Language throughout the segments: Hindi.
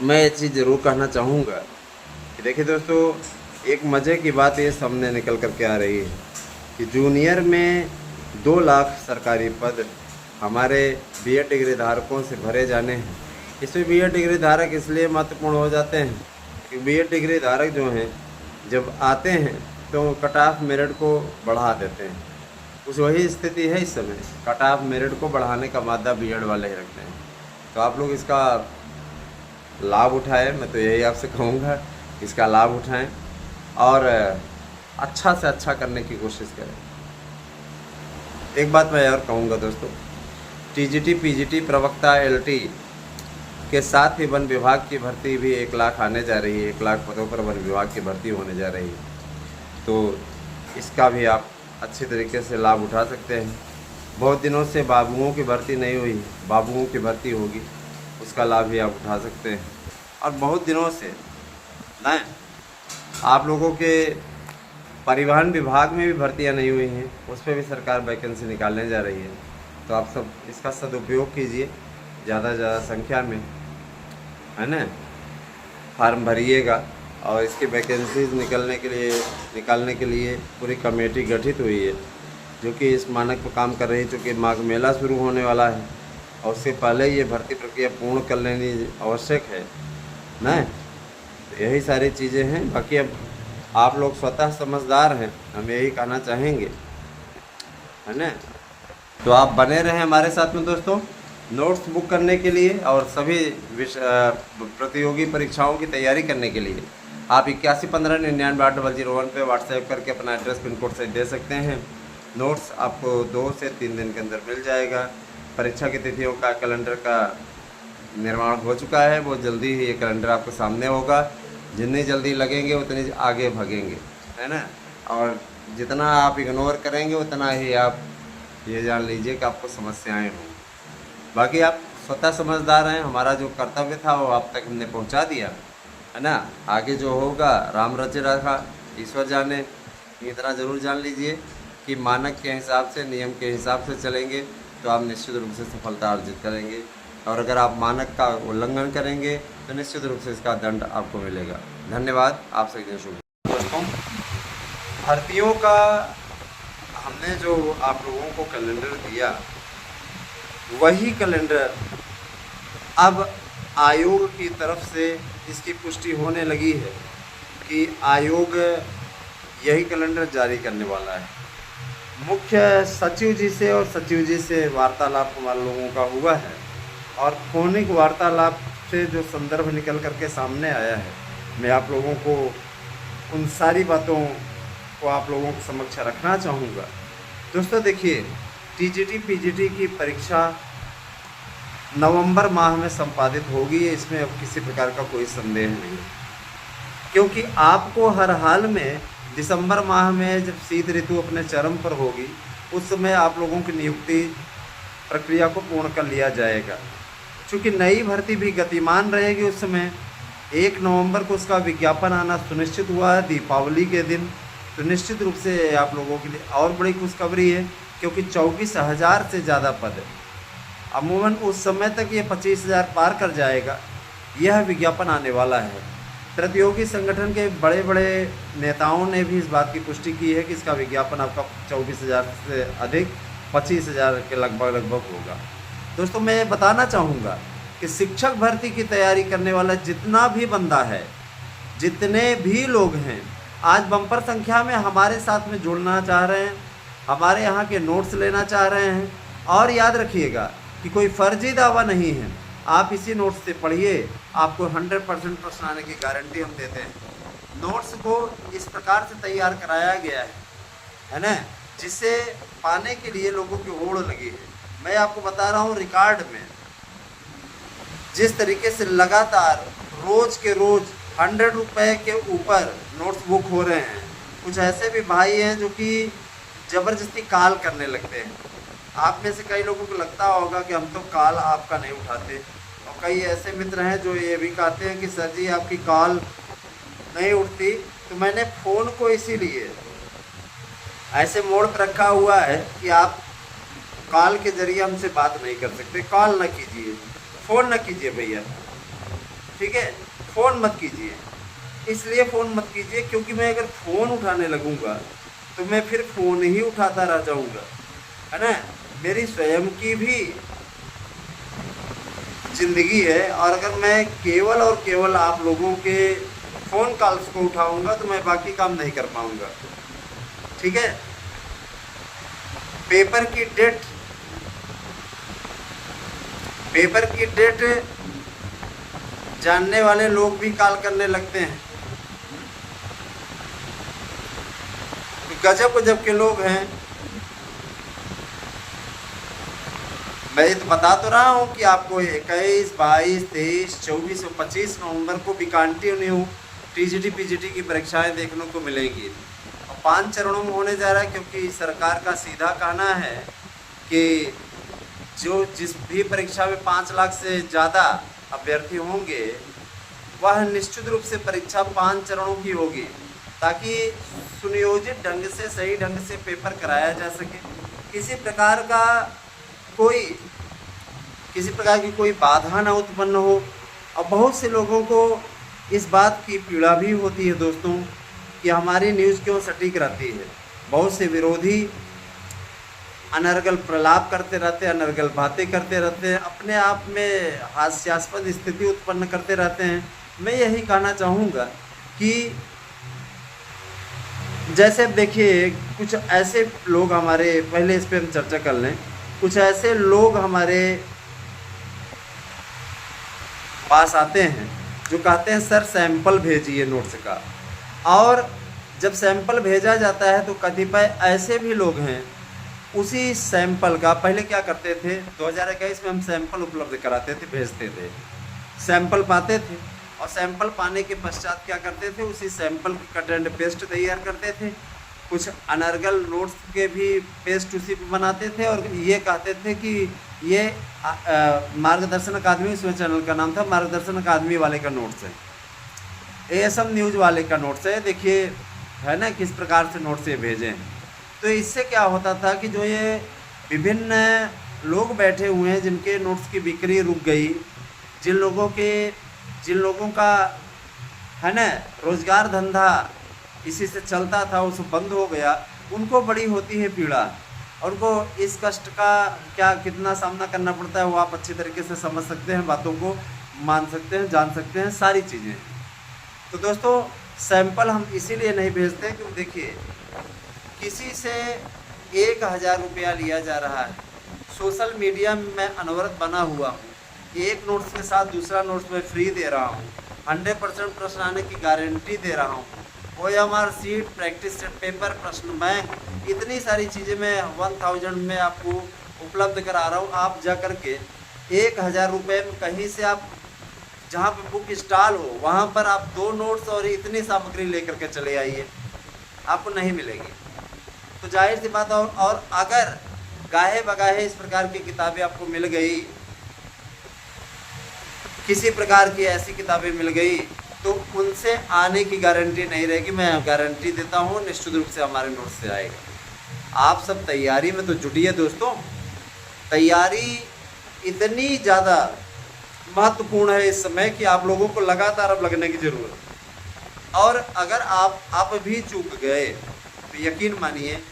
मैं ये चीज़ ज़रूर कहना चाहूँगा कि देखिए दोस्तों, एक मज़े की बात ये सामने निकल कर के आ रही है कि जूनियर में 2 लाख सरकारी पद हमारे बीएड डिग्री धारकों से भरे जाने हैं। इसमें बीएड डिग्री धारक इसलिए महत्वपूर्ण हो जाते हैं कि बीएड डिग्री धारक जो हैं जब आते हैं तो कट ऑफ मेरिट को बढ़ा देते हैं। कुछ वही स्थिति है इस समय, कट ऑफ मेरिट को बढ़ाने का मादा बीएड वाले ही रखते हैं। तो आप लोग इसका लाभ उठाएं, मैं तो यही आपसे कहूँगा, इसका लाभ उठाएं और अच्छा से अच्छा करने की कोशिश करें। एक बात मैं और कहूँगा दोस्तों, टीजीटी पीजीटी प्रवक्ता एलटी के साथ ही वन विभाग की भर्ती भी 1 लाख आने जा रही है। 1 लाख पदों पर वन विभाग की भर्ती होने जा रही है, तो इसका भी आप अच्छी तरीके से लाभ उठा सकते हैं। बहुत दिनों से बाबुओं की भर्ती नहीं हुई, बाबुओं की भर्ती होगी, उसका लाभ भी आप उठा सकते हैं। और बहुत दिनों से ना आप लोगों के परिवहन विभाग में भी भर्तियां नहीं हुई हैं, उस पर भी सरकार वैकेंसी निकालने जा रही है। तो आप सब इसका सदुपयोग कीजिए, ज़्यादा से ज़्यादा संख्या में, है ना, फार्म भरिएगा। और इसकी वैकेंसीज निकालने के लिए पूरी कमेटी गठित हुई है जो कि इस मानक पर काम कर रही है। चूँकि माघ मेला शुरू होने वाला है और उससे पहले ये भर्ती प्रक्रिया पूर्ण कर लेनी आवश्यक है ना। तो यही सारी चीज़ें हैं। बाकी अब आप लोग स्वतः समझदार हैं, हम यही कहना चाहेंगे, है ना। तो आप बने रहें हमारे साथ में दोस्तों। नोट्स बुक करने के लिए और सभी प्रतियोगी परीक्षाओं की तैयारी करने के लिए आप 8115998001 पे व्हाट्सएप करके अपना एड्रेस पिन कोड से दे सकते हैं। नोट्स आपको 2 से 3 दिन के अंदर मिल जाएगा। परीक्षा की तिथियों का कैलेंडर का निर्माण हो चुका है, वो जल्दी ही ये कैलेंडर आपके सामने होगा। जितनी जल्दी लगेंगे उतनी आगे भागेंगे, है ना। और जितना आप इग्नोर करेंगे उतना ही आप ये जान लीजिए कि आपको समस्याएं होंगी। बाकी आप स्वतः समझदार हैं, हमारा जो कर्तव्य था वो आप तक हमने पहुंचा दिया, है ना। आगे जो होगा राम रचे रखा ईश्वर जाने। इतना ज़रूर जान लीजिए कि मानक के हिसाब से, नियम के हिसाब से चलेंगे तो आप निश्चित रूप से सफलता अर्जित करेंगे। और अगर आप मानक का उल्लंघन करेंगे तो निश्चित रूप से इसका दंड आपको मिलेगा। धन्यवाद। आप सभी शुभ दोस्तों, भर्तियों का हमने जो आप लोगों को कैलेंडर दिया, वही कैलेंडर अब आयोग की तरफ से इसकी पुष्टि होने लगी है कि आयोग यही कैलेंडर जारी करने वाला है। मुख्य सचिव जी से और सचिव जी से वार्तालाप हमारे लोगों का हुआ है और फोनिक वार्तालाप से जो संदर्भ निकल करके सामने आया है, मैं आप लोगों को उन सारी बातों को आप लोगों के समक्ष रखना चाहूँगा। दोस्तों देखिए, टीजीटी पीजीटी की परीक्षा नवंबर माह में संपादित होगी, इसमें अब किसी प्रकार का कोई संदेह नहीं, क्योंकि आपको हर हाल में दिसंबर माह में जब शीत ऋतु अपने चरम पर होगी, उस समय आप लोगों की नियुक्ति प्रक्रिया को पूर्ण कर लिया जाएगा। चूँकि नई भर्ती भी गतिमान रहेगी, उस समय 1 नवंबर को उसका विज्ञापन आना सुनिश्चित हुआ है, दीपावली के दिन। तो निश्चित रूप से आप लोगों के लिए और बड़ी खुशखबरी है, क्योंकि 24,000 से ज़्यादा पद है। अमूमन उस समय तक ये 25,000 पार कर जाएगा, यह विज्ञापन आने वाला है। प्रतियोगी संगठन के बड़े बड़े नेताओं ने भी इस बात की पुष्टि की है कि इसका विज्ञापन आपका 24,000 से अधिक 25,000 के लगभग होगा। दोस्तों मैं बताना चाहूँगा कि शिक्षक भर्ती की तैयारी करने वाला जितना भी बंदा है, जितने भी लोग हैं, आज बम्पर संख्या में हमारे साथ में जुड़ना चाह रहे हैं, हमारे यहाँ के नोट्स लेना चाह रहे हैं। और याद रखिएगा कि कोई फर्जी दावा नहीं है, आप इसी नोट्स से पढ़िए, आपको 100% प्रश्न आने की गारंटी हम देते हैं। नोट्स को इस प्रकार से तैयार कराया गया है ना, जिसे पाने के लिए लोगों की होड़ लगी है। मैं आपको बता रहा हूँ, रिकॉर्ड में जिस तरीके से लगातार रोज के रोज 100 रुपये के ऊपर नोट्स बुक हो रहे हैं। कुछ ऐसे भी भाई हैं जो कि ज़बरदस्ती कॉल करने लगते हैं। आप में से कई लोगों को लगता होगा कि हम तो कॉल आपका नहीं उठाते, और कई ऐसे मित्र हैं जो ये भी कहते हैं कि सर जी आपकी कॉल नहीं उठती। तो मैंने फ़ोन को इसीलिए ऐसे मोड पर रखा हुआ है कि आप कॉल के ज़रिए हमसे बात नहीं कर सकते। कॉल ना कीजिए, फ़ोन ना कीजिए भैया, ठीक है, फ़ोन मत कीजिए। इसलिए फ़ोन मत कीजिए क्योंकि मैं अगर फ़ोन उठाने लगूँगा तो मैं फिर फ़ोन ही उठाता रह जाऊँगा, है ना। मेरी स्वयं की भी ज़िंदगी है, और अगर मैं केवल और केवल आप लोगों के फ़ोन कॉल्स को उठाऊँगा तो मैं बाकी काम नहीं कर पाऊँगा, ठीक है। पेपर की डेट जानने वाले लोग भी कॉल करने लगते हैं। गजब गजब के लोग हैं। मैं ये तो बता तो रहा हूँ कि आपको 21, 22, 23, 24 और 25 नवंबर को भी कंटिन्यू टीजीटी पीजीटी की परीक्षाएं देखने को मिलेंगी, और 5 चरणों में होने जा रहा है, क्योंकि सरकार का सीधा कहना है कि जिस भी परीक्षा में 5 लाख से ज़्यादा अभ्यर्थी होंगे वह निश्चित रूप से परीक्षा 5 चरणों की होगी, ताकि सुनियोजित ढंग से, सही ढंग से पेपर कराया जा सके। किसी प्रकार की कोई बाधा ना उत्पन्न हो। और बहुत से लोगों को इस बात की पीड़ा भी होती है दोस्तों कि हमारी न्यूज़ क्यों सटीक रहती है। बहुत से विरोधी अनर्गल प्रलाप करते रहते हैं, अनर्गल बातें करते रहते हैं, अपने आप में हास्यास्पद स्थिति उत्पन्न करते रहते हैं। मैं यही कहना चाहूँगा कि जैसे देखिए, कुछ ऐसे लोग हमारे, पहले इस पर हम चर्चा कर लें, कुछ ऐसे लोग हमारे पास आते हैं जो कहते हैं सर सैंपल भेजिए नोट्स का, और जब सैंपल भेजा जाता है तो कतिपय ऐसे भी लोग हैं उसी सैंपल का, पहले क्या करते थे 2021 में हम सैंपल उपलब्ध कराते थे, भेजते थे, सैंपल पाते थे, और सैंपल पाने के पश्चात क्या करते थे, उसी सैंपल की कट एंड पेस्ट तैयार करते थे, कुछ अनर्गल नोट्स के भी पेस्ट उसी पे बनाते थे, और ये कहते थे कि ये मार्गदर्शन अकादमी, उसमें चैनल का नाम था मार्गदर्शन अकादमी वाले का नोट्स है, एएसएम न्यूज़ वाले का नोट्स है, देखिए है ना किस प्रकार से नोट्स ये भेजे हैं। तो इससे क्या होता था कि जो ये विभिन्न लोग बैठे हुए हैं जिनके नोट्स की बिक्री रुक गई, जिन लोगों का है ना रोजगार धंधा इसी से चलता था, उस बंद हो गया, उनको बड़ी होती है पीड़ा, और उनको इस कष्ट का क्या कितना सामना करना पड़ता है वो आप अच्छी तरीके से समझ सकते हैं, बातों को मान सकते हैं, जान सकते हैं, सारी चीज़ें। तो दोस्तों सैंपल हम इसीलिए नहीं भेजते क्योंकि देखिए किसी से 1000 रुपया लिया जा रहा है, सोशल मीडिया में मैं अनवरत बना हुआ हूँ, एक नोट्स के साथ दूसरा नोट्स मैं फ्री दे रहा हूँ, 100% प्रश्न आने की गारंटी दे रहा हूँ, OMR seat, practice set paper, प्रश्न बैंक, इतनी सारी चीज़ें मैं 1000 में आपको उपलब्ध करा रहा हूँ। आप जा कर के 1000 रुपये में कहीं से आप जहाँ पे बुक स्टॉल हो वहाँ पर आप 2 नोट्स और इतनी सामग्री लेकर के चले आइए, आपको नहीं मिलेगी। तो जाहिर सी बात, और अगर गाहे बगाहे इस प्रकार की किताबें आपको मिल गई, किसी प्रकार की ऐसी किताबें मिल गई, तो उनसे आने की गारंटी नहीं रहेगी। मैं गारंटी देता हूँ निश्चित रूप से हमारे नोट से आएगा। आप सब तैयारी में तो जुटिए दोस्तों, तैयारी इतनी ज़्यादा महत्वपूर्ण है इस समय कि आप लोगों को लगातार अब लगने की ज़रूरत है। और अगर आप भी चूक गए तो यकीन मानिए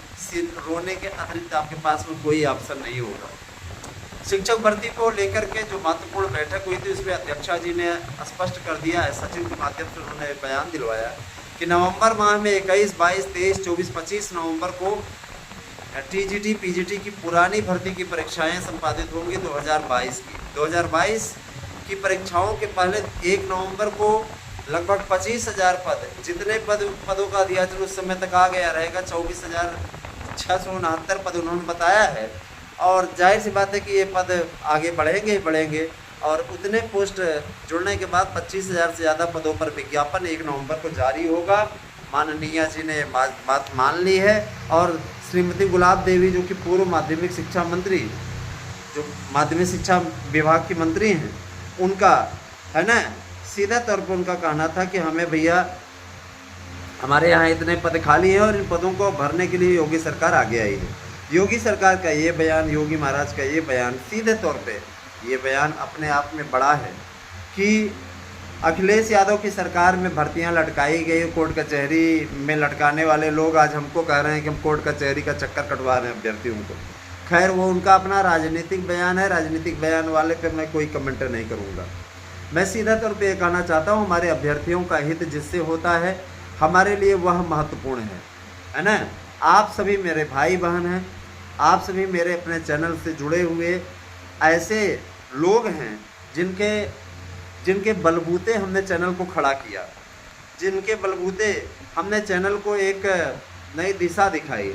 रोने के अतिरिक्त आपके पास में कोई ऑप्शन नहीं होगा। शिक्षक भर्ती को लेकर के जो महत्वपूर्ण बैठक हुई थी उसमें अध्यक्षा जी ने स्पष्ट कर दिया है, सचिव के माध्यम से उन्होंने बयान दिलवाया कि नवंबर माह में 21, 22, 23, 24, 25 नवंबर को टीजीटी पीजीटी की पुरानी भर्ती की परीक्षाएं संपादित होंगी 2022 की परीक्षाओं के पहले 1 नवंबर को लगभग 25,000 पद, जितने पदों का अध्याचन उस समय तक आ गया रहेगा 24,669 पद उन्होंने बताया है। और जाहिर सी बात है कि ये पद आगे बढ़ेंगे और उतने पोस्ट जुड़ने के बाद 25,000 से ज़्यादा पदों पर विज्ञापन 1 नवंबर को जारी होगा। माननीय जी ने बात मान ली है, और श्रीमती गुलाब देवी जो कि पूर्व माध्यमिक शिक्षा मंत्री, जो माध्यमिक शिक्षा विभाग की मंत्री हैं, उनका है ना सीधा तौर पर उनका कहना था कि हमें भैया हमारे यहाँ इतने पद खाली हैं और इन पदों को भरने के लिए योगी सरकार आगे आई है। योगी सरकार का ये बयान, योगी महाराज का ये बयान, सीधे तौर पे ये बयान अपने आप में बड़ा है कि अखिलेश यादव की सरकार में भर्तियां लटकाई गई, कोर्ट कचहरी में लटकाने वाले लोग आज हमको कह रहे हैं कि हम कोर्ट कचहरी का चक्कर कटवा रहे हैं अभ्यर्थियों को। खैर वो उनका अपना राजनीतिक बयान है, राजनीतिक बयान वाले पे मैं कोई कमेंट नहीं करूँगा। मैं सीधा तौर पे ये कहना चाहता हूँ, हमारे अभ्यर्थियों का हित जिससे होता है हमारे लिए वह महत्वपूर्ण है ना। आप सभी मेरे भाई बहन हैं, आप सभी मेरे अपने चैनल से जुड़े हुए ऐसे लोग हैं जिनके बलबूते हमने चैनल को खड़ा किया, जिनके बलबूते हमने चैनल को एक नई दिशा दिखाई।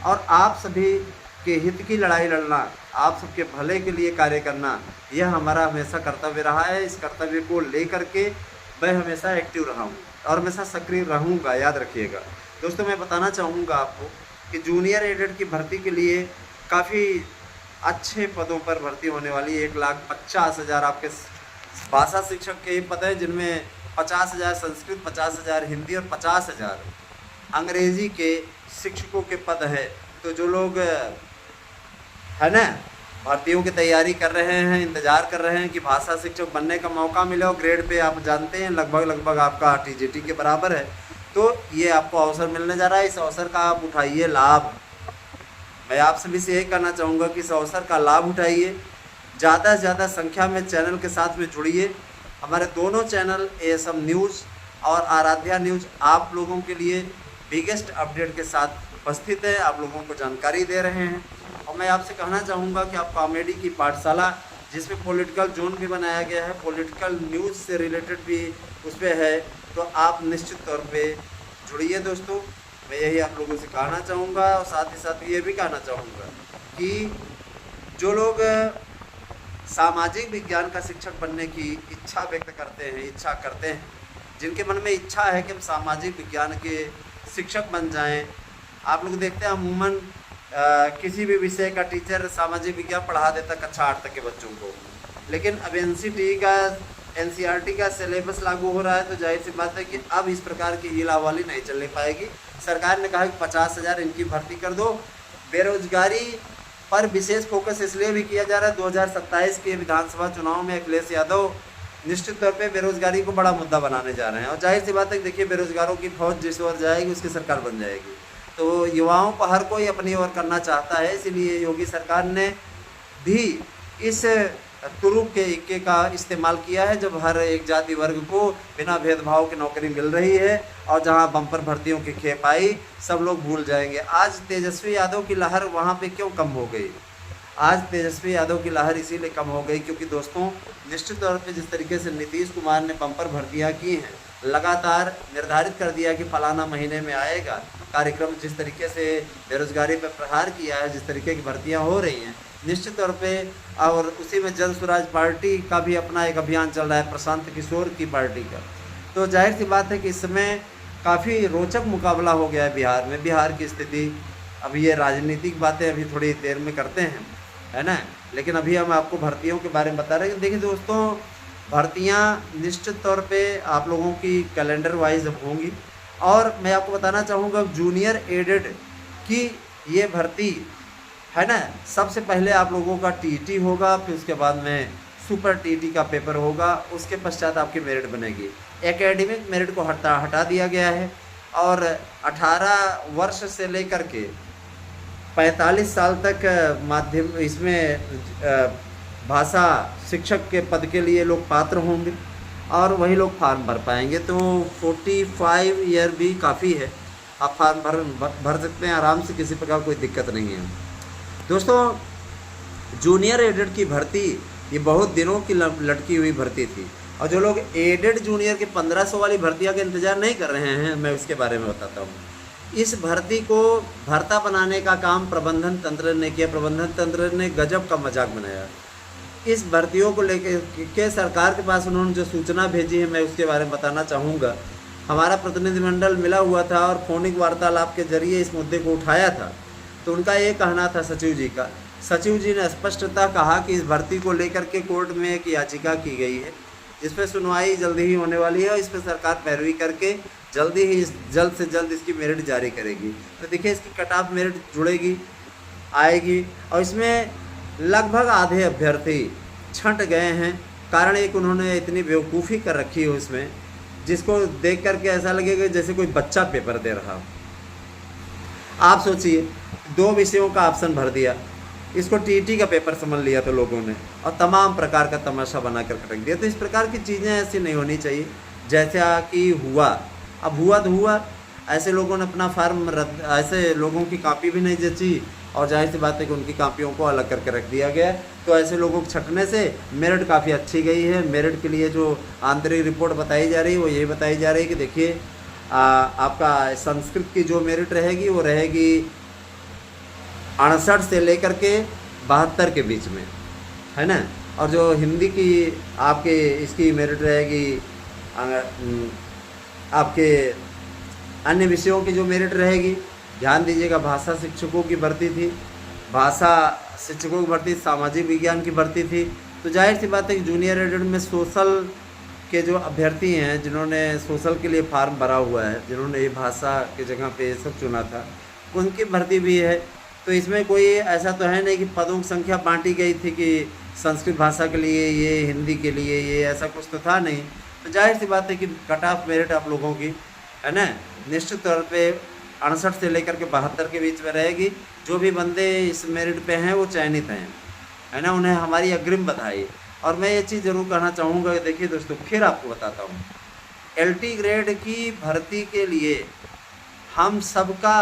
और आप सभी के हित की लड़ाई लड़ना, आप सबके भले के लिए कार्य करना, यह हमारा हमेशा कर्तव्य रहा है। इस कर्तव्य को लेकर के मैं हमेशा एक्टिव रहा हूँ और हमेशा सक्रिय रहूँगा, याद रखिएगा। दोस्तों मैं बताना चाहूँगा आपको कि जूनियर एडेड की भर्ती के लिए काफ़ी अच्छे पदों पर भर्ती होने वाली 1,50,000 आपके भाषा शिक्षक के पद हैं, जिनमें 50,000 संस्कृत, 50,000 हिंदी और 50,000 अंग्रेजी के शिक्षकों के पद है। तो जो लोग है ना भर्तियों की तैयारी कर रहे हैं, इंतज़ार कर रहे हैं कि भाषा शिक्षक बनने का मौका मिले, और ग्रेड पे आप जानते हैं लगभग आपका टीजीटी के बराबर है, तो ये आपको अवसर मिलने जा रहा है। इस अवसर का आप उठाइए लाभ। मैं आप सभी से यही कहना चाहूँगा कि इस अवसर का लाभ उठाइए, ज़्यादा से ज़्यादा संख्या में चैनल के साथ में जुड़िए। हमारे दोनों चैनल एएसएम न्यूज़ और आराध्या न्यूज़ आप लोगों के लिए बिगेस्ट अपडेट के साथ उपस्थित है, आप लोगों को जानकारी दे रहे हैं। और मैं आपसे कहना चाहूँगा कि आप कॉमेडी की पाठशाला, जिसमें पॉलिटिकल जोन भी बनाया गया है, पॉलिटिकल न्यूज़ से रिलेटेड भी उस पर है, तो आप निश्चित तौर पे जुड़िए दोस्तों। मैं यही आप लोगों से कहना चाहूँगा, और साथ ही साथ ये भी कहना चाहूँगा कि जो लोग सामाजिक विज्ञान का शिक्षक बनने की इच्छा व्यक्त करते हैं, जिनके मन में इच्छा है कि हम सामाजिक विज्ञान के शिक्षक बन जाएं। आप लोग देखते हैं अमूमन किसी भी विषय का टीचर सामाजिक विज्ञान पढ़ा देता कक्षा 8 तक के बच्चों को, लेकिन अब एनसीईआरटी का सिलेबस लागू हो रहा है, तो जाहिर सी बात है कि अब इस प्रकार की हीलावाली नहीं चलने पाएगी। सरकार ने कहा कि 50,000 इनकी भर्ती कर दो। बेरोजगारी पर विशेष फोकस इसलिए भी किया जा रहा है, 2027 के विधानसभा चुनाव में अखिलेश यादव निश्चित तौर पे बेरोजगारी को बड़ा मुद्दा बनाने जा रहे हैं। और जाहिर सी बात है कि देखिए बेरोजगारों की फौज जिस ओर जाएगी उसकी सरकार बन जाएगी। तो युवाओं को हर कोई अपनी ओर करना चाहता है, इसीलिए योगी सरकार ने भी इस तुरुप के इक्के का इस्तेमाल किया है, जब हर एक जाति वर्ग को बिना भेदभाव की नौकरी मिल रही है, और जहां बम्पर भर्तियों की खेप आई सब लोग भूल जाएंगे। आज तेजस्वी यादव की लहर वहां पे क्यों कम हो गई? आज तेजस्वी यादव की लहर इसीलिए कम हो गई क्योंकि दोस्तों निश्चित तौर पे जिस तरीके से नीतीश कुमार ने बम्पर भर्तियाँ की हैं, लगातार निर्धारित कर दिया कि फलाना महीने में आएगा कार्यक्रम, जिस तरीके से बेरोजगारी पर प्रहार किया है, जिस तरीके की भर्तियाँ हो रही हैं निश्चित तौर पे, और उसी में जन स्वराज पार्टी का भी अपना एक अभियान चल रहा है, प्रशांत किशोर की पार्टी का। तो जाहिर सी बात है कि इस समय काफ़ी रोचक मुकाबला हो गया है बिहार में। बिहार की स्थिति, अभी ये राजनीतिक बातें अभी थोड़ी देर में करते हैं, है ना, लेकिन अभी हम आपको भर्तियों के बारे में बता रहे हैं। देखिए दोस्तों, भर्तियां निश्चित तौर पे आप लोगों की कैलेंडर वाइज होंगी, और मैं आपको बताना चाहूँगा जूनियर एडेड की ये भर्ती है ना, सबसे पहले आप लोगों का टीटी होगा, फिर उसके बाद में सुपर टीटी का पेपर होगा, उसके पश्चात आपकी मेरिट बनेगी। एकेडमिक मेरिट को हटा दिया गया है, और 18 वर्ष से लेकर के 45 साल तक माध्यम इसमें भाषा शिक्षक के पद के लिए लोग पात्र होंगे, और वही लोग फॉर्म भर पाएंगे। तो 45 ईयर भी काफ़ी है, आप फॉर्म भर सकते हैं आराम से, किसी प्रकार कोई दिक्कत नहीं है। दोस्तों जूनियर एडेड की भर्ती ये बहुत दिनों की लटकी हुई भर्ती थी, और जो लोग एडेड जूनियर के 1500 वाली भर्तियां का इंतज़ार नहीं कर रहे हैं, मैं उसके बारे में बताता हूँ। इस भर्ती को भर्ता बनाने का काम प्रबंधन तंत्र ने किया। प्रबंधन तंत्र ने गजब का मजाक बनाया। इस भर्तियों को लेकर के सरकार के पास उन्होंने जो सूचना भेजी है, मैं उसके बारे में बताना चाहूँगा। हमारा प्रतिनिधिमंडल मिला हुआ था और फोनिक वार्तालाप के जरिए इस मुद्दे को उठाया था। तो उनका ये कहना था सचिव जी का, सचिव जी ने स्पष्टता कहा कि इस भर्ती को लेकर के कोर्ट में एक याचिका की गई है, जिस पर सुनवाई जल्दी ही होने वाली है, और इस पर सरकार पैरवी करके जल्द से जल्द इसकी मेरिट जारी करेगी। तो देखिए इसकी कट ऑफ मेरिट जुड़ेगी, आएगी, और इसमें लगभग आधे अभ्यर्थी छंट गए हैं, कारण एक उन्होंने इतनी बेवकूफ़ी कर रखी है उसमें, जिसको देख करके ऐसा लगेगा जैसे कोई बच्चा पेपर दे रहा हो। आप सोचिए, 2 विषयों का ऑप्शन भर दिया, इसको टीटी का पेपर समझ लिया तो लोगों ने, और तमाम प्रकार का तमाशा बना कर रख दिया। तो इस प्रकार की चीज़ें ऐसी नहीं होनी चाहिए जैसा कि हुआ। अब हुआ तो हुआ, ऐसे लोगों ने अपना फार्म रद्द, ऐसे लोगों की कॉपी भी नहीं जची, और जाहिर सी बात है कि उनकी कॉपियों को अलग करके रख दिया गया। तो ऐसे लोगों को छटने से मेरिट काफ़ी अच्छी गई है। मेरिट के लिए जो आंतरिक रिपोर्ट बताई जा रही है वो यही बताई जा रही है कि देखिए आपका संस्कृत की जो मेरिट रहेगी वो रहेगी 68 से लेकर के 72 के बीच में, है ना। और जो हिंदी की आपके इसकी मेरिट रहेगी, आपके अन्य विषयों की जो मेरिट रहेगी, ध्यान दीजिएगा, भाषा शिक्षकों की भर्ती थी, भाषा शिक्षकों की भर्ती, सामाजिक विज्ञान की भर्ती थी। तो जाहिर सी बात है कि जूनियर एडेड में सोशल के जो अभ्यर्थी हैं, जिन्होंने सोशल के लिए फार्म भरा हुआ है, जिन्होंने ये भाषा की जगह पे ये सब चुना था, उनकी भर्ती भी है। तो इसमें कोई ऐसा तो है नहीं कि पदों की संख्या बांटी गई थी कि संस्कृत भाषा के लिए ये, हिंदी के लिए ये, ऐसा कुछ तो था नहीं। तो जाहिर सी बात है कि कट ऑफ मेरिट आप लोगों की, है ना, निश्चित तौर पे 68 से लेकर के 72 के बीच में रहेगी। जो भी बंदे इस मेरिट पे हैं वो चयनित हैं, है ना, उन्हें हमारी अग्रिम बधाई। और मैं ये चीज़ ज़रूर कहना चाहूँगा कि देखिए दोस्तों, फिर आपको बताता हूँ, LT ग्रेड की भर्ती के लिए हम सबका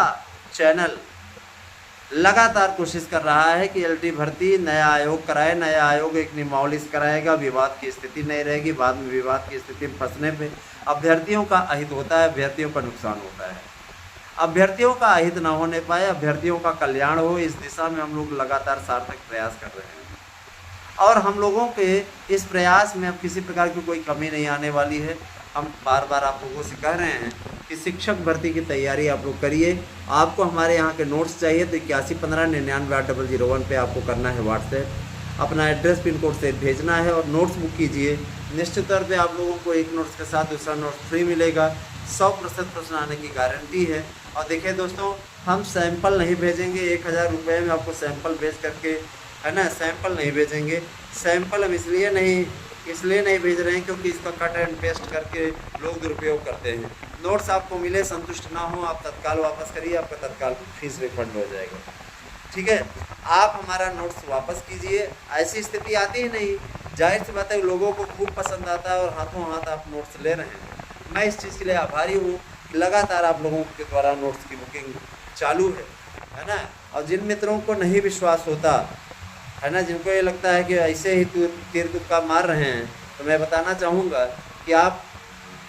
चैनल लगातार कोशिश कर रहा है कि LT भर्ती नया आयोग कराए। नया आयोग एक नियमावली कराएगा, विवाद की स्थिति नहीं रहेगी। बाद में विवाद की स्थिति में फंसने पे अभ्यर्थियों का अहित होता है, अभ्यर्थियों का नुकसान होता है। अभ्यर्थियों का अहित ना होने पाए, अभ्यर्थियों का कल्याण हो, इस दिशा में हम लोग लगातार सार्थक प्रयास कर रहे हैं। और हम लोगों के इस प्रयास में अब किसी प्रकार की कोई कमी नहीं आने वाली है। हम बार बार आप लोगों से कह रहे हैं कि शिक्षक भर्ती की तैयारी आप लोग करिए। आपको हमारे यहाँ के नोट्स चाहिए तो 8115998001 पे आपको करना है व्हाट्सएप, अपना एड्रेस पिन कोड से भेजना है और नोट्स बुक कीजिए। निश्चित तौर पे आप लोगों को एक नोट्स के साथ दूसरा नोट्स फ्री मिलेगा। 100% प्रश्न आने की गारंटी है। और देखिए दोस्तों, हम सैंपल नहीं भेजेंगे, 1000 रुपये में आपको सैंपल भेज करके, है ना, सैंपल नहीं भेजेंगे। सैंपल हम इसलिए नहीं भेज रहे हैं क्योंकि इसका कट एंड पेस्ट करके लोग दुरुपयोग करते हैं। नोट्स आपको मिले, संतुष्ट ना हो, आप तत्काल वापस करिए, आपका तत्काल फीस रिफंड हो जाएगा। ठीक है, आप हमारा नोट्स वापस कीजिए। ऐसी स्थिति आती ही नहीं, जाहिर सी बात है लोगों को खूब पसंद आता है और हाथों हाथ आप नोट्स ले रहे हैं। मैं इस चीज़ के लिए आभारी हूँ कि लगातार आप लोगों के द्वारा नोट्स की बुकिंग चालू है ना। और जिन मित्रों को नहीं विश्वास होता है ना, जिनको ये लगता है कि ऐसे ही तीर तुक्का मार रहे हैं, तो मैं बताना चाहूँगा कि आप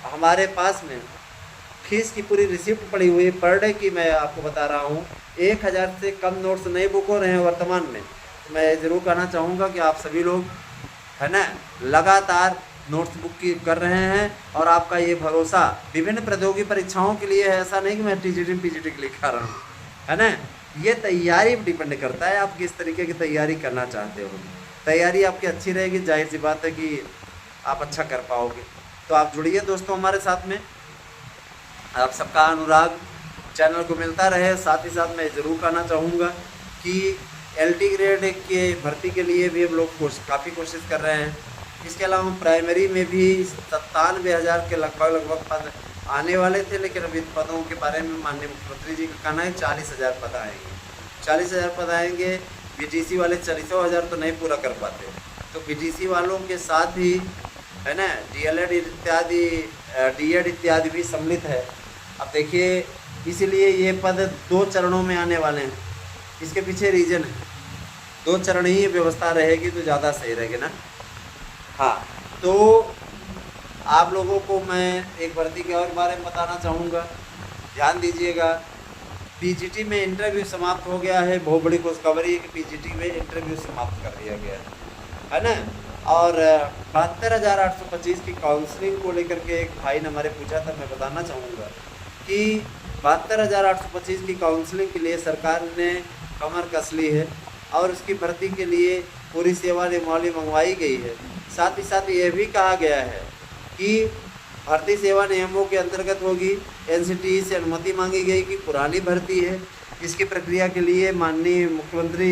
हमारे पास में फीस की पूरी रिसिप्ट पड़ी हुई है पर डे की। मैं आपको बता रहा हूँ 1000 से कम नोट्स नहीं बुक हो रहे हैं वर्तमान में। तो मैं ज़रूर कहना चाहूँगा कि आप सभी लोग, है ना, लगातार नोट्स बुक की कर रहे हैं। और आपका ये भरोसा विभिन्न प्रौद्योगिकी परीक्षाओं के लिए है, ऐसा नहीं कि मैं TGT PGT के लिए खा रहा हूँ, है ना। ये तैयारी डिपेंड करता है आप किस तरीके की तैयारी करना चाहते हो। तैयारी आपकी अच्छी रहेगी, जाहिर सी बात है कि आप अच्छा कर पाओगे। तो आप जुड़िए दोस्तों हमारे साथ में। आप सबका अनुराग चैनल को मिलता रहे। साथ ही साथ मैं ज़रूर कहना चाहूँगा कि LT ग्रेड के भर्ती के लिए भी हम लोग काफ़ी कोशिश कर रहे हैं। इसके अलावा प्राइमरी में भी 97,000 के लगभग पद आने वाले थे, लेकिन अभी पदों के बारे में माननीय मुख्यमंत्री जी का कहना है 40,000 पद आएंगे। 40,000 पद आएंगे। BTC वाले 40,000 तो नहीं पूरा कर पाते, तो BTC वालों के साथ ही, है ना, DLED इत्यादि DED इत्यादि भी सम्मिलित है। अब देखिए, इसीलिए ये पद 2 चरणों में आने वाले हैं। इसके पीछे रीजन है, 2 चरण ही व्यवस्था रहेगी तो ज़्यादा सही रहेगी ना। हाँ, तो आप लोगों को मैं एक भर्ती के और बारे में बताना चाहूँगा, ध्यान दीजिएगा। PGT में इंटरव्यू समाप्त हो गया है। बहुत बड़ी खुशखबरी है कि PGT में इंटरव्यू समाप्त कर दिया गया है ना। और 72,825 की काउंसलिंग को लेकर के एक भाई ने हमारे पूछा था। मैं बताना चाहूँगा कि 72,825 की काउंसलिंग के लिए सरकार ने कमर कस ली है और उसकी भर्ती के लिए पूरी सेवा नियमावली मंगवाई गई है। साथ ही साथ ये भी कहा गया है कि भर्ती सेवा नियमों के अंतर्गत होगी। NCTE से अनुमति मांगी गई कि पुरानी भर्ती है, इसकी प्रक्रिया के लिए माननीय मुख्यमंत्री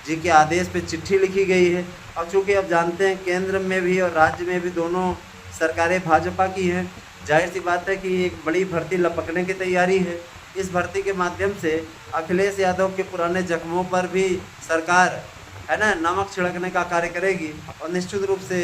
जी के आदेश पे चिट्ठी लिखी गई है और चूँकि अब जानते हैं केंद्र में भी और राज्य में भी दोनों सरकारें भाजपा की हैं, जाहिर सी बात है कि एक बड़ी भर्ती लपकने की तैयारी है। इस भर्ती के माध्यम से अखिलेश यादव के पुराने जख्मों पर भी सरकार है ना नमक छिड़कने का कार्य करेगी और निश्चित रूप से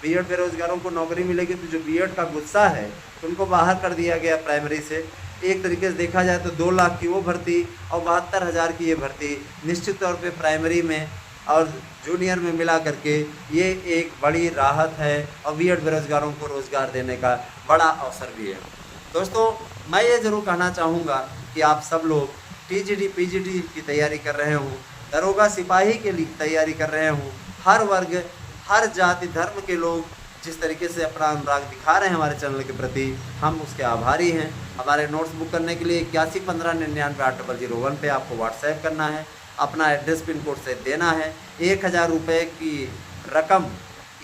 बीएड बेरोजगारों को नौकरी मिलेगी। तो जो बीएड का गुस्सा है उनको बाहर कर दिया गया प्राइमरी से। एक तरीके से देखा जाए तो 2 लाख की वो भर्ती और 72,000 की ये भर्ती निश्चित तौर पे प्राइमरी में और जूनियर में मिला करके ये एक बड़ी राहत है और बीएड बेरोजगारों को रोज़गार देने का बड़ा अवसर भी है। दोस्तों मैं ये ज़रूर कहना चाहूँगा कि आप सब लोग टीजीटी पीजीटी की तैयारी कर रहे हों, दरोगा सिपाही के लिए तैयारी कर रहे हों, हर वर्ग हर जाति धर्म के लोग जिस तरीके से अपना अनुराग दिखा रहे हैं हमारे चैनल के प्रति, हम उसके आभारी हैं। हमारे नोट्स बुक करने के लिए 8115998001 पे आपको व्हाट्सएप करना है, अपना एड्रेस पिन कोड से देना है। 1000 रुपये की रकम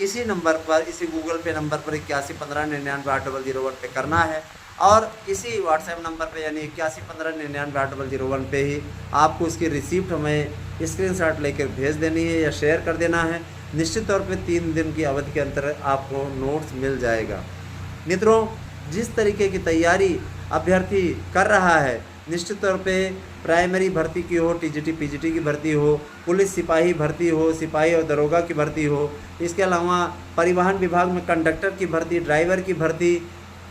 इसी नंबर पर, इसी गूगल पे नंबर पर 8115998001 पे करना है और इसी व्हाट्सएप नंबर पे यानी 8115998001 पे ही आपको उसकी रिसीप्ट हमें स्क्रीनशॉट लेकर भेज देनी है या शेयर कर देना है। निश्चित तौर पे 3 दिन की अवधि के अंतर आपको नोट्स मिल जाएगा। मित्रों जिस तरीके की तैयारी अभ्यर्थी कर रहा है, निश्चित तौर पे प्राइमरी भर्ती की हो, टीजीटी पीजीटी की भर्ती हो, पुलिस सिपाही भर्ती हो, सिपाही और दरोगा की भर्ती हो, इसके अलावा परिवहन विभाग में कंडक्टर की भर्ती, ड्राइवर की भर्ती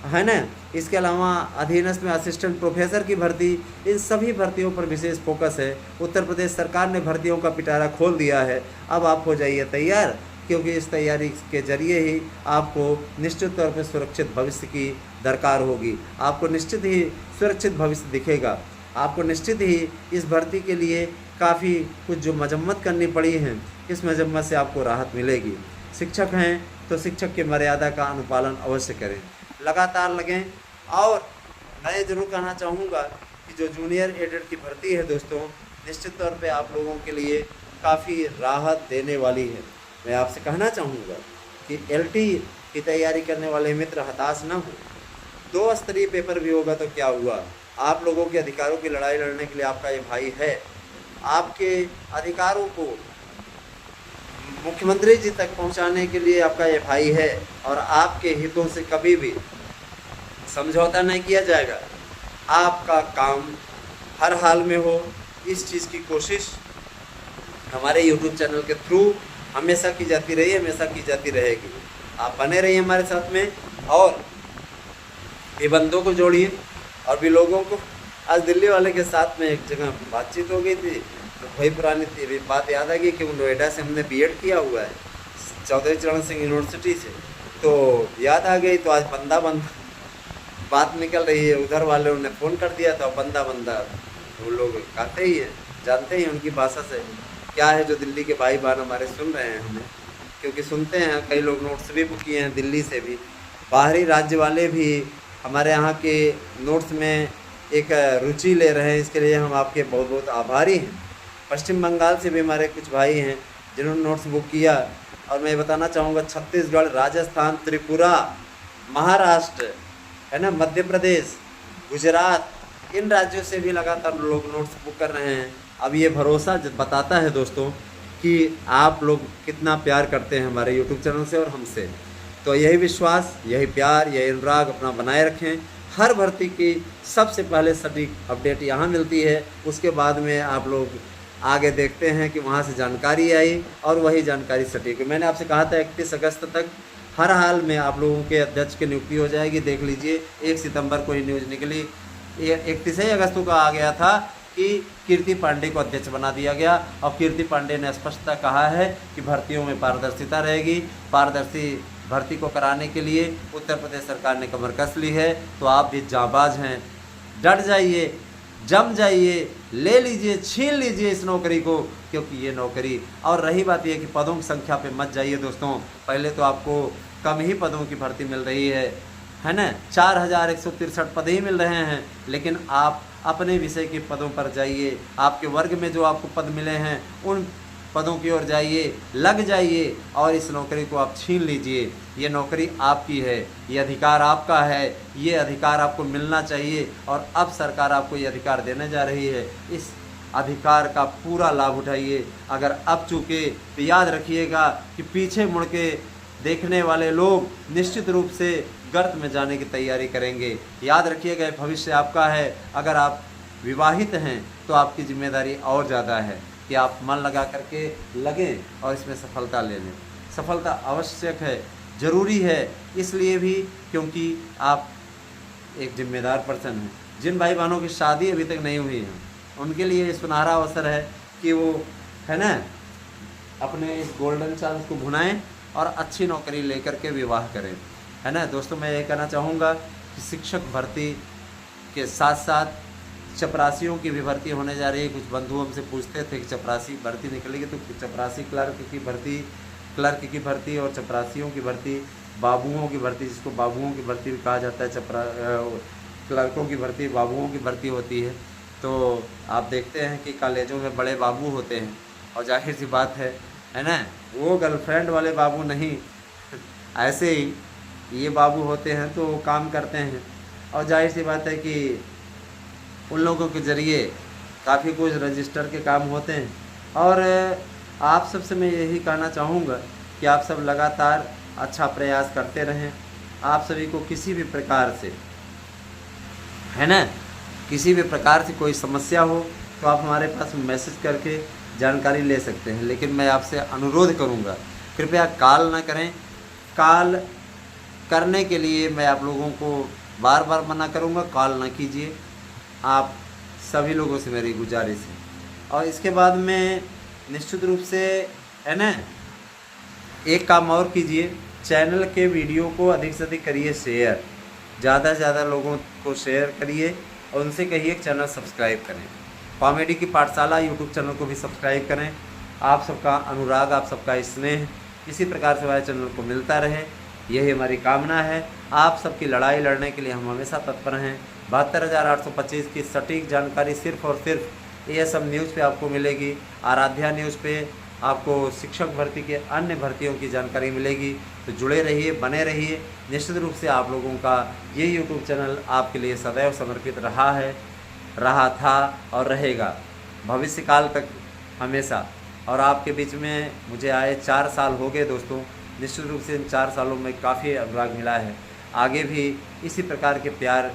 है ना, इसके अलावा अधीनस्थ में असिस्टेंट प्रोफेसर की भर्ती, इन सभी भर्तियों पर विशेष फोकस है। उत्तर प्रदेश सरकार ने भर्तियों का पिटारा खोल दिया है। अब आप हो जाइए तैयार, क्योंकि इस तैयारी के जरिए ही आपको निश्चित तौर पर सुरक्षित भविष्य की दरकार होगी। आपको निश्चित ही सुरक्षित भविष्य दिखेगा। आपको निश्चित ही इस भर्ती के लिए काफ़ी कुछ जो मजम्मत करनी पड़ी है, इस मजम्मत से आपको राहत मिलेगी। शिक्षक हैं तो शिक्षक की मर्यादा का अनुपालन अवश्य करें, लगातार लगें। और मैं ज़रूर कहना चाहूँगा कि जो जूनियर एडेड की भर्ती है दोस्तों, निश्चित तौर पे आप लोगों के लिए काफ़ी राहत देने वाली है। मैं आपसे कहना चाहूँगा कि एलटी की तैयारी करने वाले मित्र हताश न हो। 2 स्तरीय पेपर भी होगा तो क्या हुआ, आप लोगों के अधिकारों की लड़ाई लड़ने के लिए आपका ये भाई है। आपके अधिकारों को मुख्यमंत्री जी तक पहुंचाने के लिए आपका ये भाई है और आपके हितों से कभी भी समझौता नहीं किया जाएगा। आपका काम हर हाल में हो, इस चीज़ की कोशिश हमारे YouTube चैनल के थ्रू हमेशा की जाती रही, हमेशा की जाती रहेगी। आप बने रहिए हमारे साथ में और ये बंदों को जोड़िए और भी लोगों को। आज दिल्ली वाले के साथ में एक जगह बातचीत हो गई थी तो वही पुरानी बात याद आ गई कि नोएडा से हमने बीएड किया हुआ है चौधरी चरण सिंह यूनिवर्सिटी से, तो याद आ गई। तो आज बंदा बात निकल रही है, उधर वालों ने फ़ोन कर दिया था, बंदा वो लोग कहते ही हैं, जानते ही उनकी भाषा से क्या है जो दिल्ली के भाई बहन हमारे सुन रहे हैं हमें, क्योंकि सुनते हैं। कई लोग नोट्स भी बुक किए हैं दिल्ली से भी, बाहरी राज्य वाले भी हमारे यहाँ के नोट्स में एक रुचि ले रहे हैं। इसके लिए हम आपके बहुत बहुत आभारी हैं। पश्चिम बंगाल से भी हमारे कुछ भाई हैं जिन्होंने नोट्स बुक किया। और मैं बताना चाहूँगा छत्तीसगढ़, राजस्थान, त्रिपुरा, महाराष्ट्र है ना, मध्य प्रदेश, गुजरात, इन राज्यों से भी लगातार लोग नोट्स बुक कर रहे हैं। अब ये भरोसा बताता है दोस्तों कि आप लोग कितना प्यार करते हैं हमारे YouTube चैनल से और हमसे। तो यही विश्वास, यही प्यार, यही अनुराग अपना बनाए रखें। हर भर्ती की सबसे पहले सटीक अपडेट यहाँ मिलती है, उसके बाद में आप लोग आगे देखते हैं कि वहाँ से जानकारी आई और वही जानकारी सटीक। मैंने आपसे कहा था 31 अगस्त तक हर हाल में आप लोगों के अध्यक्ष की नियुक्ति हो जाएगी। देख लीजिए 1 सितंबर को ही न्यूज़ निकली, 31 अगस्त को आ गया था कि कीर्ति पांडे को अध्यक्ष बना दिया गया। और कीर्ति पांडे ने स्पष्टता कहा है कि भर्तियों में पारदर्शिता रहेगी। पारदर्शी भर्ती को कराने के लिए उत्तर प्रदेश सरकार ने कमर कस ली है। तो आप भी जांबाज हैं, डट जाइए, जम जाइए, ले लीजिए, छीन लीजिए इस नौकरी को, क्योंकि ये नौकरी। और रही बात यह कि पदों की संख्या पे मत जाइए दोस्तों। पहले तो आपको कम ही पदों की भर्ती मिल रही है ना, 4163 पद ही मिल रहे हैं। लेकिन आप अपने विषय के पदों पर जाइए, आपके वर्ग में जो आपको पद मिले हैं उन पदों की ओर जाइए, लग जाइए और इस नौकरी को आप छीन लीजिए। ये नौकरी आपकी है, ये अधिकार आपका है, ये अधिकार आपको मिलना चाहिए। और अब सरकार आपको ये अधिकार देने जा रही है। इस अधिकार का पूरा लाभ उठाइए। अगर अब चूके तो याद रखिएगा कि पीछे मुड़ के देखने वाले लोग निश्चित रूप से गर्त में जाने की तैयारी करेंगे। याद रखिएगा भविष्य आपका है। अगर आप विवाहित हैं तो आपकी जिम्मेदारी और ज़्यादा है कि आप मन लगा करके लगें और इसमें सफलता ले लें। सफलता आवश्यक है, ज़रूरी है, इसलिए भी क्योंकि आप एक जिम्मेदार पर्सन हैं। जिन भाई बहनों की शादी अभी तक नहीं हुई है उनके लिए ये सुनहरा अवसर है कि वो है ना अपने इस गोल्डन चांस को भुनाएं और अच्छी नौकरी लेकर के विवाह करें, है ना। दोस्तों मैं ये कहना चाहूँगा कि शिक्षक भर्ती के साथ साथ चपरासियों की भी भर्ती होने जा रही है। कुछ बंधु हमसे पूछते थे कि चपरासी भर्ती निकलेगी, तो चपरासी क्लर्क की भर्ती और चपरासियों की भर्ती, बाबुओं की भर्ती, जिसको बाबुओं की भर्ती भी कहा जाता है, क्लर्कों की भर्ती बाबुओं की भर्ती होती है। तो आप देखते हैं कि कॉलेजों में बड़े बाबू होते हैं और जाहिर सी बात है ना, वो गर्लफ्रेंड वाले बाबू नहीं, ऐसे ही ये बाबू होते हैं तो काम करते हैं। और जाहिर सी बात है कि उन लोगों के ज़रिए काफ़ी कुछ रजिस्टर के काम होते हैं। और आप सबसे मैं यही कहना चाहूँगा कि आप सब लगातार अच्छा प्रयास करते रहें। आप सभी को किसी भी प्रकार से है ना, किसी भी प्रकार से कोई समस्या हो तो आप हमारे पास मैसेज करके जानकारी ले सकते हैं। लेकिन मैं आपसे अनुरोध करूँगा, कृपया कॉल ना करें। कॉल करने के लिए मैं आप लोगों को बार बार मना करूँगा, कॉल ना कीजिए। आप सभी लोगों से मेरी गुजारिश है। और इसके बाद में निश्चित रूप से है ना एक काम और कीजिए, चैनल के वीडियो को अधिक से अधिक करिए शेयर, ज़्यादा से ज़्यादा लोगों को शेयर करिए और उनसे कहिए चैनल सब्सक्राइब करें। कॉमेडी की पाठशाला यूट्यूब चैनल को भी सब्सक्राइब करें। आप सबका अनुराग, आप सबका स्नेह इसी प्रकार से हमारे चैनल को मिलता रहे, यही हमारी कामना है। आप सबकी लड़ाई लड़ने के लिए हम हमेशा तत्पर हैं। 72,825 की सटीक जानकारी सिर्फ और सिर्फ ASM न्यूज़ पे आपको मिलेगी। आराध्या न्यूज़ पे आपको शिक्षक भर्ती के अन्य भर्तियों की जानकारी मिलेगी। तो जुड़े रहिए, बने रहिए। निश्चित रूप से आप लोगों का ये यूट्यूब चैनल आपके लिए सदैव समर्पित रहा है, रहा था और रहेगा भविष्य काल तक हमेशा। और आपके बीच में मुझे आए 4 साल हो गए दोस्तों। निश्चित रूप से इन 4 सालों में काफ़ी अनुराग मिला है। आगे भी इसी प्रकार के प्यार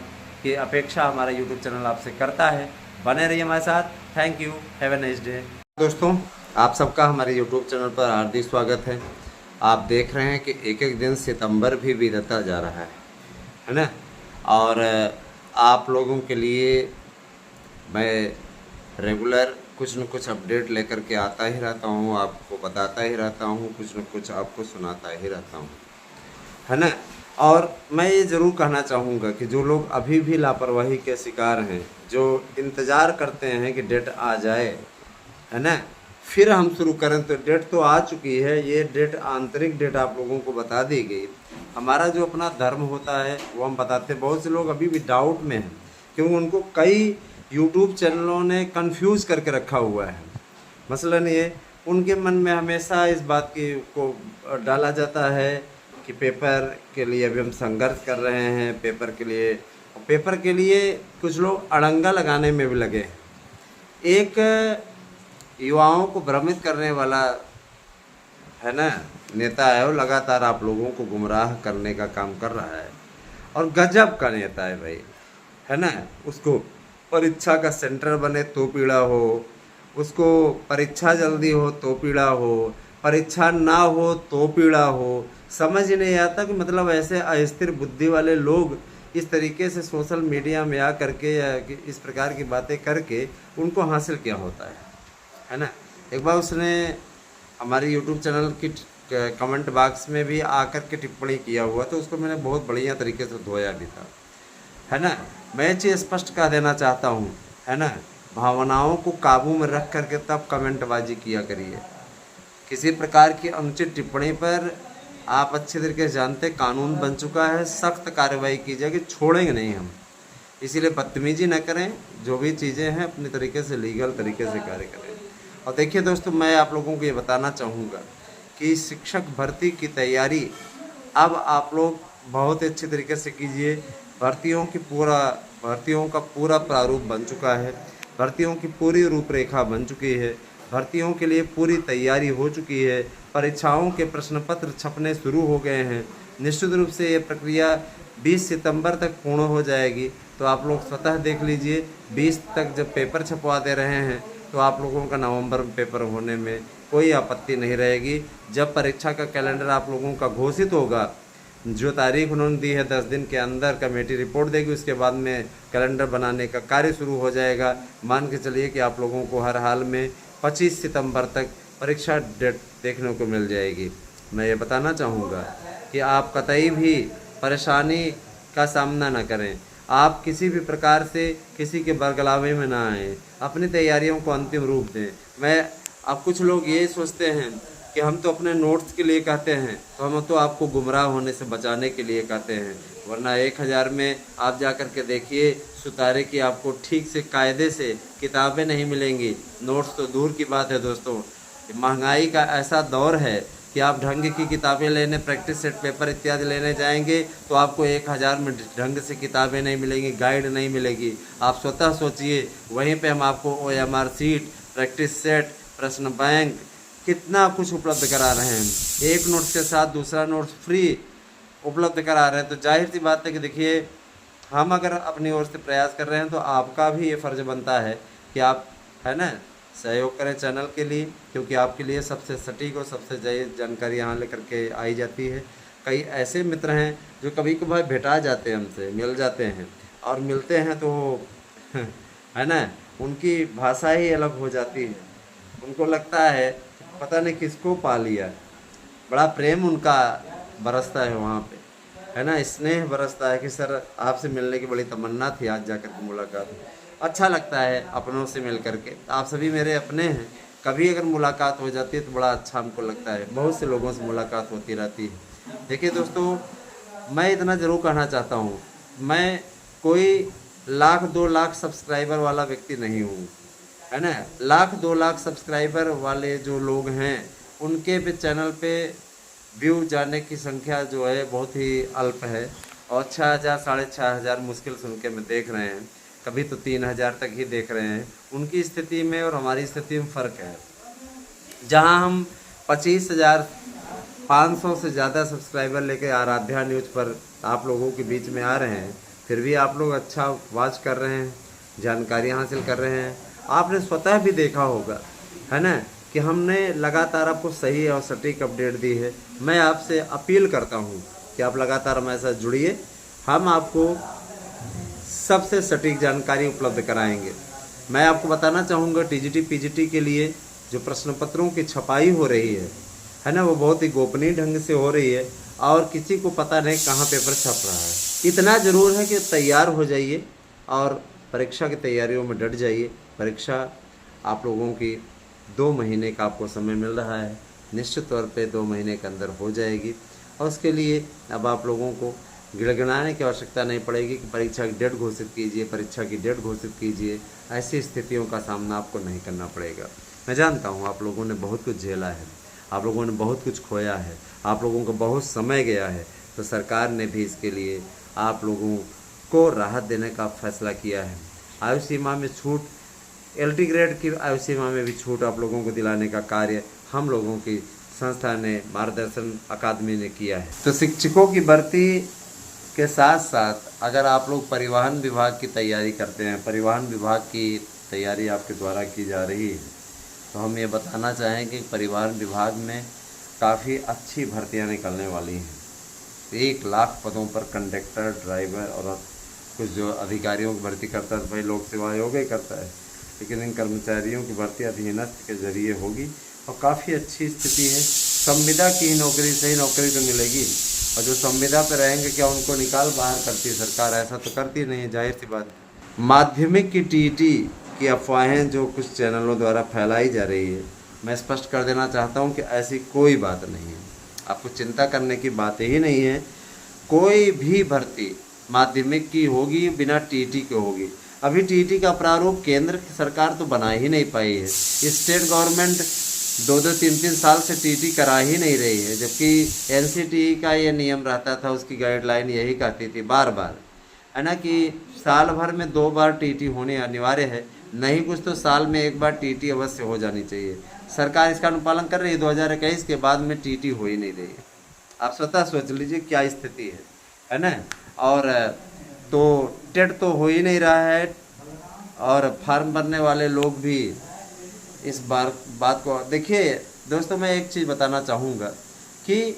की अपेक्षा हमारा यूट्यूब चैनल आपसे करता है। बने रहिए हमारे साथ। Thank you, have a nice day. दोस्तों आप सबका हमारे यूट्यूब चैनल पर हार्दिक स्वागत है। आप देख रहे हैं कि एक एक दिन सितंबर भी बीतता जा रहा है ना। और आप लोगों के लिए मैं रेगुलर कुछ न कुछ अपडेट लेकर के आता ही रहता हूँ, आपको बताता ही रहता हूँ, कुछ न कुछ आपको सुनाता ही रहता हूँ, है ना। और मैं ये ज़रूर कहना चाहूँगा कि जो लोग अभी भी लापरवाही के शिकार हैं, जो इंतज़ार करते हैं कि डेट आ जाए, है ना, फिर हम शुरू करें, तो डेट तो आ चुकी है। ये डेट, आंतरिक डेट आप लोगों को बता दी गई। हमारा जो अपना धर्म होता है वो हम बताते हैं। बहुत से लोग अभी भी डाउट में हैं क्योंकि उनको कई यूट्यूब चैनलों ने कंफ्यूज करके रखा हुआ है। मसलन ये उनके मन में हमेशा इस बात की को डाला जाता है कि पेपर के लिए अभी हम संघर्ष कर रहे हैं, पेपर के लिए कुछ लोग अड़ंगा लगाने में भी लगे हैं। एक युवाओं को भ्रमित करने वाला है ना नेता है, वो लगातार आप लोगों को गुमराह करने का काम कर रहा है। और गजब का नेता है भाई, है ना। उसको परीक्षा का सेंटर बने तो पीड़ा हो, उसको परीक्षा जल्दी हो तो पीड़ा हो, परीक्षा ना हो तो पीड़ा हो। समझ ही नहीं आता कि मतलब ऐसे अस्थिर बुद्धि वाले लोग इस तरीके से सोशल मीडिया में आ करके या इस प्रकार की बातें करके उनको हासिल क्या होता है ना। एक बार उसने हमारे YouTube चैनल की कमेंट बॉक्स में भी आकर के टिप्पणी किया हुआ, तो उसको मैंने बहुत बढ़िया तरीके से धोया भी था, है ना। मैं चीज़ स्पष्ट कह देना चाहता हूँ, है ना, भावनाओं को काबू में रख करके तब कमेंटबाजी किया करिए। किसी प्रकार की अनुचित टिप्पणी पर आप अच्छे तरीके से जानते कानून बन चुका है, सख्त कार्रवाई की जाएगी, छोड़ेंगे नहीं हम। इसीलिए बदतमीजी न करें, जो भी चीज़ें हैं अपने तरीके से लीगल तरीके से कार्य करें। और देखिए दोस्तों, मैं आप लोगों को ये बताना चाहूँगा कि शिक्षक भर्ती की तैयारी अब आप लोग बहुत अच्छे तरीके से कीजिए। भर्तियों का पूरा प्रारूप बन चुका है। भर्तियों की पूरी रूपरेखा बन चुकी है, भर्तियों के लिए पूरी तैयारी हो चुकी है, परीक्षाओं के प्रश्न पत्र छपने शुरू हो गए हैं। निश्चित रूप से ये प्रक्रिया 20 सितंबर तक पूर्ण हो जाएगी। तो आप लोग स्वतः देख लीजिए, 20 तक जब पेपर छपवा दे रहे हैं तो आप लोगों का नवंबर में पेपर होने में कोई आपत्ति नहीं रहेगी। जब परीक्षा का कैलेंडर आप लोगों का घोषित होगा, जो तारीख उन्होंने दी है 10 दिन के अंदर कमेटी रिपोर्ट देगी, उसके बाद में कैलेंडर बनाने का कार्य शुरू हो जाएगा। मान के चलिए कि आप लोगों को हर हाल में 25 सितंबर तक परीक्षा डेट देखने को मिल जाएगी। मैं ये बताना चाहूँगा कि आप कतई भी परेशानी का सामना न करें, आप किसी भी प्रकार से किसी के बरगलावे में ना आएँ, अपनी तैयारियों को अंतिम रूप दें। अब कुछ लोग ये सोचते हैं कि हम तो अपने नोट्स के लिए कहते हैं, तो हम तो आपको गुमराह होने से बचाने के लिए कहते हैं, वरना 1000 में आप जा कर के देखिए सुतारे की आपको ठीक से कायदे से किताबें नहीं मिलेंगी। नोट्स तो दूर की बात है दोस्तों, महंगाई का ऐसा दौर है कि आप ढंग की किताबें लेने, प्रैक्टिस सेट पेपर इत्यादि लेने जाएंगे तो आपको 1000 में ढंग से किताबें नहीं मिलेंगी, गाइड नहीं मिलेगी। आप स्वतः सोचिए, वहीं पे हम आपको OMR शीट, प्रैक्टिस सेट, प्रश्न बैंक, कितना कुछ उपलब्ध करा रहे हैं। एक नोट्स के साथ दूसरा नोट्स फ्री उपलब्ध करा रहे हैं। तो जाहिर सी बात है कि देखिए, हम अगर अपनी ओर से प्रयास कर रहे हैं तो आपका भी ये फ़र्ज़ बनता है कि आप, है ना, सहयोग करें चैनल के लिए, क्योंकि आपके लिए सबसे सटीक और सबसे जायज़ जानकारी यहाँ लेकर के आई जाती है। कई ऐसे मित्र हैं जो कभी कभार भेटा जाते हैं, हमसे मिल जाते हैं, और मिलते हैं तो है ना, उनकी भाषा ही अलग हो जाती है। उनको लगता है पता नहीं किसको पा लिया, बड़ा प्रेम उनका बरसता है वहाँ पे, है ना, स्नेह बरसता है कि सर आपसे मिलने की बड़ी तमन्ना थी, आज जाकर के मुलाकात। अच्छा लगता है अपनों से मिल करके, आप सभी मेरे अपने हैं, कभी अगर मुलाकात हो जाती है तो बड़ा अच्छा हमको लगता है। बहुत से लोगों से मुलाकात होती रहती है। देखिए दोस्तों, मैं इतना ज़रूर कहना चाहता हूँ, मैं कोई 1,00,000 2 लाख सब्सक्राइबर वाला व्यक्ति नहीं हूँ, है ना। 1,00,000 2 लाख सब्सक्राइबर वाले जो लोग हैं, उनके पे चैनल पे व्यू जाने की संख्या जो है बहुत ही अल्प है, और 6,000 6,500 मुश्किल से उनके में देख रहे हैं, कभी तो 3,000 तक ही देख रहे हैं। उनकी स्थिति में और हमारी स्थिति में फ़र्क है। जहां हम 25,500 से ज़्यादा सब्सक्राइबर लेके आराध्या न्यूज़ पर आप लोगों के बीच में आ रहे हैं, फिर भी आप लोग अच्छा वॉच कर रहे हैं, जानकारी हासिल कर रहे हैं। आपने स्वतः भी देखा होगा, है ना, कि हमने लगातार आपको सही और सटीक अपडेट दी है। मैं आपसे अपील करता हूं कि आप लगातार हमारे साथ जुड़िए, हम आपको सबसे सटीक जानकारी उपलब्ध कराएंगे। मैं आपको बताना चाहूँगा, TGT PGT के लिए जो प्रश्न पत्रों की छपाई हो रही है ना, वो बहुत ही गोपनीय ढंग से हो रही है, और किसी को पता नहीं कहाँ पेपर छप रहा है। इतना ज़रूर है कि तैयार हो जाइए और परीक्षा की तैयारियों में डट जाइए। परीक्षा आप लोगों की 2 महीने का आपको समय मिल रहा है, निश्चित तौर पे 2 महीने के अंदर हो जाएगी, और उसके लिए अब आप लोगों को गिड़गिड़ाने की आवश्यकता नहीं पड़ेगी कि परीक्षा की डेट घोषित कीजिए, परीक्षा की डेट घोषित कीजिए। ऐसी स्थितियों का सामना आपको नहीं करना पड़ेगा। मैं जानता हूँ आप लोगों ने बहुत कुछ झेला है, आप लोगों ने बहुत कुछ खोया है, आप लोगों को बहुत समय गया है, तो सरकार ने भी इसके लिए आप लोगों को राहत देने का फैसला किया है। आयु सीमा में छूट, LT ग्रेड की आयु सीमा में भी छूट आप लोगों को दिलाने का कार्य हम लोगों की संस्था ने, मार्गदर्शन अकादमी ने किया है। तो शिक्षकों की भर्ती के साथ साथ अगर आप लोग परिवहन विभाग की तैयारी करते हैं, परिवहन विभाग की तैयारी आपके द्वारा की जा रही है, तो हम ये बताना चाहें कि परिवहन विभाग में काफ़ी अच्छी भर्तियां निकलने वाली हैं। 1 लाख पदों पर कंडक्टर, ड्राइवर और कुछ जो अधिकारियों की भर्ती करता है, तो भाई लोक सेवा आयोग ही करता है, लेकिन इन कर्मचारियों की भर्ती अधीनस्थ के जरिए होगी, और काफ़ी अच्छी स्थिति है। संविदा की ही नौकरी, सही नौकरी तो मिलेगी, और जो संविदा पर रहेंगे क्या उनको निकाल बाहर करती है सरकार? ऐसा तो करती नहीं है, जाहिर सी बात। माध्यमिक की TET की अफवाहें जो कुछ चैनलों द्वारा फैलाई जा रही है, मैं स्पष्ट कर देना चाहता हूं कि ऐसी कोई बात नहीं है, आपको चिंता करने की बात ही नहीं है। कोई भी भर्ती माध्यमिक की होगी बिना TET के होगी। अभी TET का प्रारूप केंद्र सरकार तो बना ही नहीं पाई है, स्टेट गवर्नमेंट 2-2 3-3 साल से TET करा ही नहीं रही है, जबकि NCTE का ये नियम रहता था, उसकी गाइडलाइन यही कहती थी बार बार, है ना, कि साल भर में 2 बार TET होने अनिवार्य है, नहीं कुछ तो साल में एक बार टीटी अवश्य हो जानी चाहिए। सरकार इसका अनुपालन कर रही है, 2021 के बाद में टीटी हो ही नहीं रही है। आप स्वतः सोच लीजिए क्या स्थिति है ना। और तो टेट तो हो ही नहीं रहा है, और फार्म भरने वाले लोग भी इस बात को देखिए दोस्तों। मैं एक चीज़ बताना चाहूँगा कि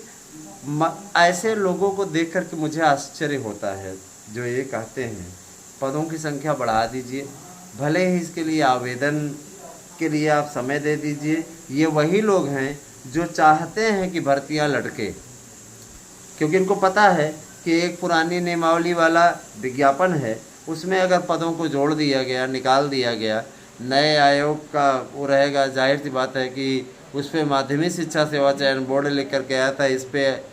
ऐसे लोगों को देख कर के मुझे आश्चर्य होता है जो ये कहते हैं पदों की संख्या बढ़ा दीजिए, भले ही इसके लिए आवेदन के लिए आप समय दे दीजिए। ये वही लोग हैं जो चाहते हैं कि भर्तियां लटके, क्योंकि इनको पता है कि एक पुरानी नियमावली वाला विज्ञापन है, उसमें अगर पदों को जोड़ दिया गया, निकाल दिया गया, नए आयोग का वो रहेगा, जाहिर सी बात है कि उस पर माध्यमिक शिक्षा सेवा चयन बोर्ड लिख करके आया था, इस पर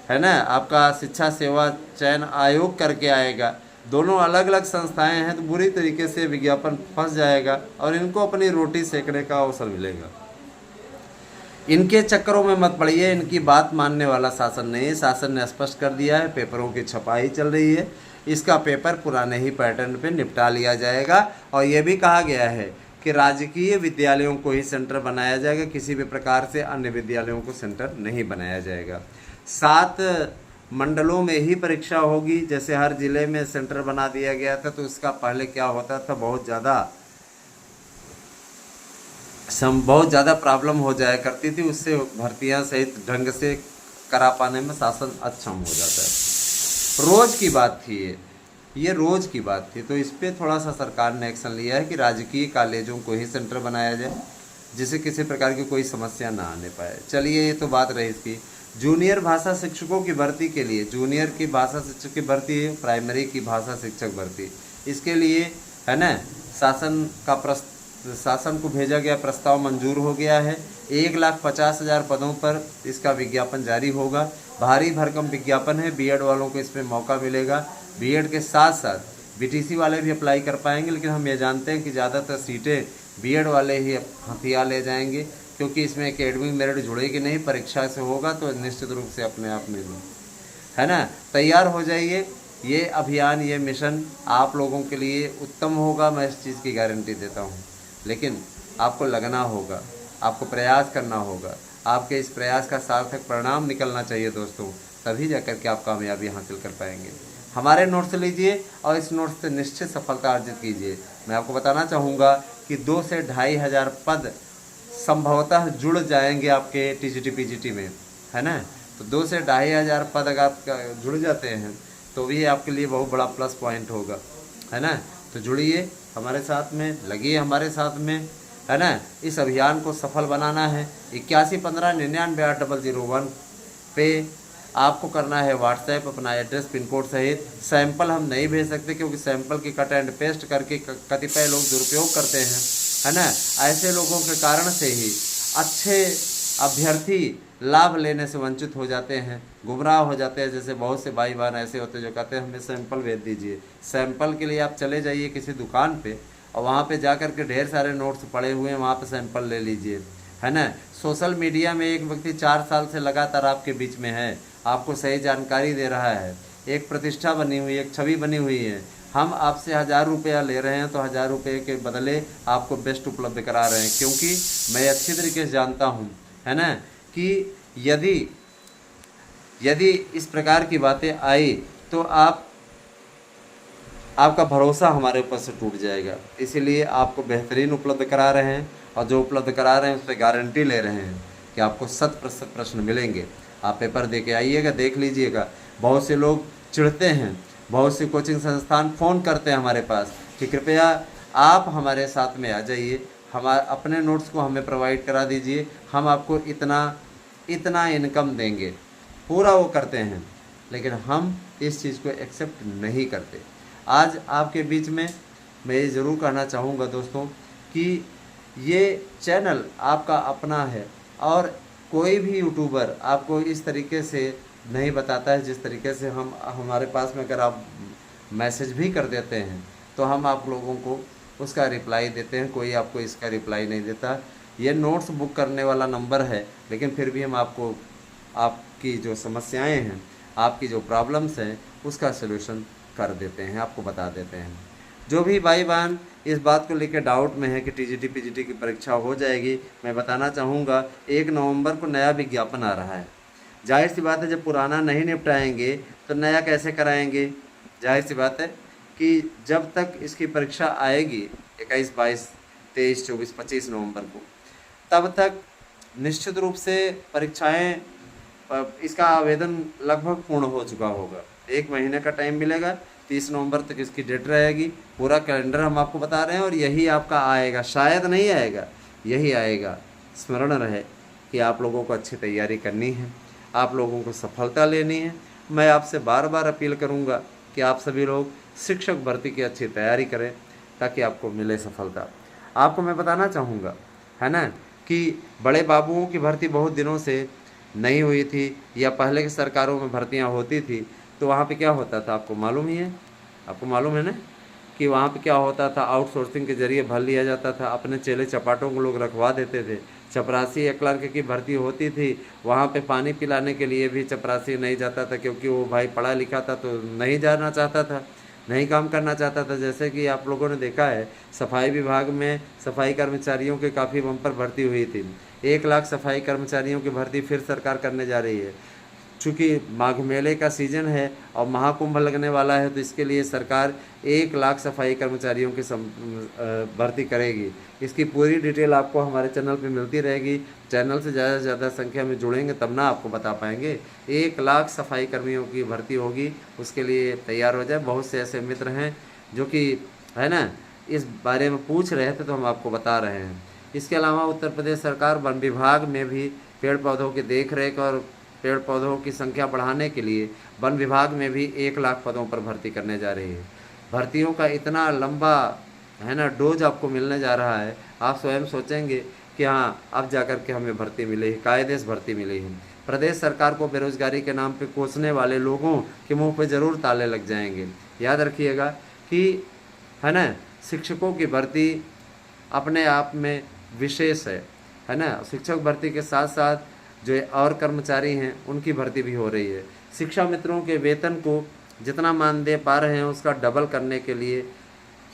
है ना आपका शिक्षा सेवा चयन आयोग करके आएगा। दोनों अलग अलग संस्थाएं हैं, तो बुरी तरीके से विज्ञापन फंस जाएगा और इनको अपनी रोटी सेकने का अवसर मिलेगा। इनके चक्करों में मत पड़िए, इनकी बात मानने वाला शासन नहीं है। शासन ने स्पष्ट कर दिया है, पेपरों की छपाई चल रही है, इसका पेपर पुराने ही पैटर्न पे निपटा लिया जाएगा। और ये भी कहा गया है कि राजकीय विद्यालयों को ही सेंटर बनाया जाएगा, किसी भी प्रकार से अन्य विद्यालयों को सेंटर नहीं बनाया जाएगा। 7 मंडलों में ही परीक्षा होगी, जैसे हर जिले में सेंटर बना दिया गया था। तो इसका पहले क्या होता था, बहुत ज़्यादा प्रॉब्लम हो जाया करती थी, उससे भर्तियां सहित ढंग से करा पाने में शासन अक्षम हो जाता है। रोज़ की बात थी ये रोज़ की बात थी। तो इस पर थोड़ा सा सरकार ने एक्शन लिया है कि राजकीय कॉलेजों को ही सेंटर बनाया जाए, जिससे किसी प्रकार की कोई समस्या ना आने पाए। चलिए, ये तो बात रही इसकी। जूनियर भाषा शिक्षकों की भर्ती के लिए, जूनियर की भाषा शिक्षक की भर्ती, प्राइमरी की भाषा शिक्षक भर्ती, इसके लिए है ना शासन को भेजा गया प्रस्ताव मंजूर हो गया है। 1,50,000 पदों पर इसका विज्ञापन जारी होगा। भारी भरकम विज्ञापन है, बीएड वालों को इसमें मौका मिलेगा। बीएड के साथ साथ बीटीसी वाले भी अप्लाई कर पाएंगे, लेकिन हम ये जानते हैं कि ज़्यादातर सीटें बीएड वाले ही हथिया ले जाएंगे, क्योंकि इसमें एकेडमिक मेरिट जुड़ेगी नहीं, परीक्षा से होगा तो निश्चित रूप से अपने आप में है ना। तैयार हो जाइए, ये अभियान, ये मिशन आप लोगों के लिए उत्तम होगा, मैं इस चीज़ की गारंटी देता हूँ। लेकिन आपको लगना होगा, आपको प्रयास करना होगा, आपके इस प्रयास का सार्थक परिणाम निकलना चाहिए दोस्तों, तभी जाकर के आप कामयाबी हासिल कर पाएंगे। हमारे नोट्स लीजिए और इस नोट्स से निश्चित सफलता अर्जित कीजिए। मैं आपको बताना चाहूँगा कि 2 से 2,500 पद संभवतः जुड़ जाएंगे आपके टीजीटी पीजीटी में, है ना। तो 2 से 2,500 पद अगर आप जुड़ जाते हैं तो भी आपके लिए बहुत बड़ा प्लस पॉइंट होगा, है ना। तो जुड़िए हमारे साथ में, लगिए हमारे साथ में, है ना। इस अभियान को सफल बनाना है। 8115998001 पे आपको करना है व्हाट्सएप, अपना एड्रेस, पिन कोड सहित। सैंपल हम नहीं भेज सकते, क्योंकि सैंपल की कट एंड पेस्ट करके कतिपय लोग दुरुपयोग करते हैं, है ना। ऐसे लोगों के कारण से ही अच्छे अभ्यर्थी लाभ लेने से वंचित हो जाते हैं, गुमराह हो जाते हैं। जैसे बहुत से भाई बहन ऐसे होते हैं जो कहते हैं हमें सैंपल भेज दीजिए। सैंपल के लिए आप चले जाइए किसी दुकान पे, और वहाँ पे जा कर के ढेर सारे नोट्स पड़े हुए हैं, वहाँ पे सैंपल ले लीजिए, है ना। सोशल मीडिया में एक व्यक्ति 4 साल से लगातार आपके बीच में है, आपको सही जानकारी दे रहा है, एक प्रतिष्ठा बनी हुई, एक छवि बनी हुई है। हम आपसे 1000 रुपया ले रहे हैं, तो 1000 रुपये के बदले आपको बेस्ट उपलब्ध करा रहे हैं, क्योंकि मैं अच्छी तरीके से जानता हूँ, है ना, कि यदि इस प्रकार की बातें आई तो आपका भरोसा हमारे ऊपर से टूट जाएगा। इसीलिए आपको बेहतरीन उपलब्ध करा रहे हैं, और जो उपलब्ध करा रहे हैं उस पर गारंटी ले रहे हैं कि आपको 100% प्रश्न मिलेंगे। आप पेपर दे के आइएगा, देख लीजिएगा। बहुत से लोग चिढ़ते हैं, बहुत से कोचिंग संस्थान फ़ोन करते हैं हमारे पास कि कृपया आप हमारे साथ में आ जाइए, हमारे अपने नोट्स को हमें प्रोवाइड करा दीजिए, हम आपको इतना इनकम देंगे, पूरा वो करते हैं। लेकिन हम इस चीज़ को एक्सेप्ट नहीं करते। आज आपके बीच में मैं ये ज़रूर कहना चाहूँगा दोस्तों कि ये चैनल आपका अपना है, और कोई भी यूट्यूबर आपको इस तरीके से नहीं बताता है जिस तरीके से हमारे पास में अगर आप मैसेज भी कर देते हैं तो हम आप लोगों को उसका रिप्लाई देते हैं, कोई आपको इसका रिप्लाई नहीं देता। ये नोट्स बुक करने वाला नंबर है, लेकिन फिर भी हम आपको आपकी जो समस्याएं हैं, आपकी जो प्रॉब्लम्स हैं, उसका सलूशन कर देते हैं, आपको बता देते हैं। जो भी भाई बहन इस बात को लेकर डाउट में है कि टीजीटी पीजीटी की परीक्षा हो जाएगी, मैं बताना चाहूँगा 1 नवंबर को नया विज्ञापन आ रहा है। जाहिर सी बात है जब पुराना नहीं निपटाएंगे तो नया कैसे कराएंगे। जाहिर सी बात है कि जब तक इसकी परीक्षा आएगी 21, 22, 23, 24, 25 नवंबर को, तब तक निश्चित रूप से परीक्षाएं इसका आवेदन लगभग पूर्ण हो चुका होगा। 1 महीने का टाइम मिलेगा, 30 नवंबर तक इसकी डेट रहेगी। पूरा कैलेंडर हम आपको बता रहे हैं और यही आपका आएगा, शायद नहीं आएगा, यही आएगा। स्मरण रहे कि आप लोगों को अच्छी तैयारी करनी है, आप लोगों को सफलता लेनी है। मैं आपसे बार बार अपील करूंगा कि आप सभी लोग शिक्षक भर्ती की अच्छी तैयारी करें ताकि आपको मिले सफलता। आपको मैं बताना चाहूँगा, है ना, कि बड़े बाबुओं की भर्ती बहुत दिनों से नहीं हुई थी, या पहले की सरकारों में भर्तियां होती थी तो वहाँ पे क्या होता था, आपको मालूम ही है, आपको मालूम है ना कि वहाँ पे क्या होता था, आउटसोर्सिंग के जरिए भर लिया जाता था। अपने चेले चपाटों को लोग रखवा देते थे। चपरासी या क्लर्क की भर्ती होती थी, वहाँ पे पानी पिलाने के लिए भी चपरासी नहीं जाता था, क्योंकि वो भाई पढ़ा लिखा था तो नहीं जाना चाहता था, नहीं काम करना चाहता था। जैसे कि आप लोगों ने देखा है सफाई विभाग में सफाई कर्मचारियों की काफ़ी बम्पर भर्ती हुई थी। 1 लाख सफाई कर्मचारियों की भर्ती फिर सरकार करने जा रही है। चूँकि माघ मेले का सीजन है और महाकुंभ लगने वाला है, तो इसके लिए सरकार 1 लाख सफाई कर्मचारियों की भर्ती करेगी। इसकी पूरी डिटेल आपको हमारे चैनल पे मिलती रहेगी। चैनल से ज़्यादा से ज़्यादा संख्या में जुड़ेंगे तब ना आपको बता पाएंगे। 1 लाख सफाई कर्मियों की भर्ती होगी, उसके लिए तैयार हो जाए। बहुत से ऐसे मित्र हैं जो कि, है ना, इस बारे में पूछ रहे थे तो हम आपको बता रहे हैं। इसके अलावा उत्तर प्रदेश सरकार वन विभाग में भी पेड़ पौधों की देख रेख और पेड़ पौधों की संख्या बढ़ाने के लिए वन विभाग में भी 1 लाख पदों पर भर्ती करने जा रही है। भर्तियों का इतना लंबा, है ना, डोज आपको मिलने जा रहा है, आप स्वयं सोचेंगे कि हाँ अब जाकर के हमें भर्ती मिली है, कायदे से भर्ती मिली है। प्रदेश सरकार को बेरोजगारी के नाम पे कोसने वाले लोगों के मुंह पे ज़रूर ताले लग जाएंगे। याद रखिएगा कि, है ना, शिक्षकों की भर्ती अपने आप में विशेष है ना। शिक्षक भर्ती के साथ साथ जो और कर्मचारी हैं उनकी भर्ती भी हो रही है। शिक्षा मित्रों के वेतन को जितना मानदेय पा रहे हैं उसका डबल करने के लिए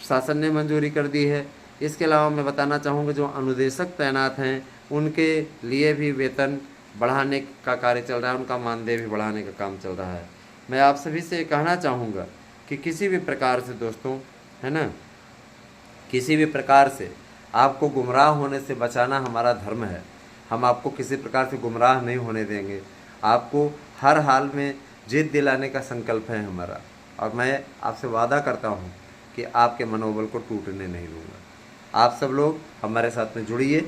शासन ने मंजूरी कर दी है। इसके अलावा मैं बताना चाहूँगा जो अनुदेशक तैनात हैं उनके लिए भी वेतन बढ़ाने का कार्य चल रहा है, उनका मानदेय भी बढ़ाने का काम चल रहा है। मैं आप सभी से कहना चाहूँगा कि किसी भी प्रकार से दोस्तों, है ना, किसी भी प्रकार से आपको गुमराह होने से बचाना हमारा धर्म है। हम आपको किसी प्रकार से गुमराह नहीं होने देंगे। आपको हर हाल में जीत दिलाने का संकल्प है हमारा, और मैं आपसे वादा करता हूँ कि आपके मनोबल को टूटने नहीं दूंगा। आप सब लोग हमारे साथ में जुड़िए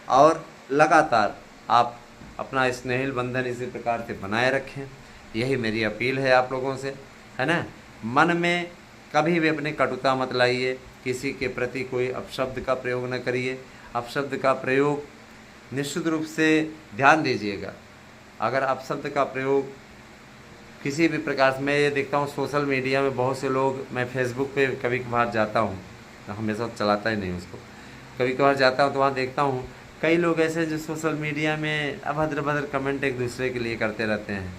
और लगातार आप अपना स्नेहिल बंधन इसी प्रकार से बनाए रखें। यही मेरी अपील है आप लोगों से, है ना। मन में कभी भी अपनी कटुता मत लाइए, किसी के प्रति कोई अपशब्द का प्रयोग न करिए। अपशब्द का प्रयोग निश्चित रूप से ध्यान दीजिएगा। अगर अपशब्द का प्रयोग किसी भी प्रकार से, मैं ये देखता हूँ सोशल मीडिया में बहुत से लोग, मैं फेसबुक पे कभी कभार जाता हूँ, हमेशा चलाता ही नहीं उसको, कभी कभार जाता हूँ तो वहाँ देखता हूँ कई लोग ऐसे जो सोशल मीडिया में अभद्र भद्र कमेंट एक दूसरे के लिए करते रहते हैं।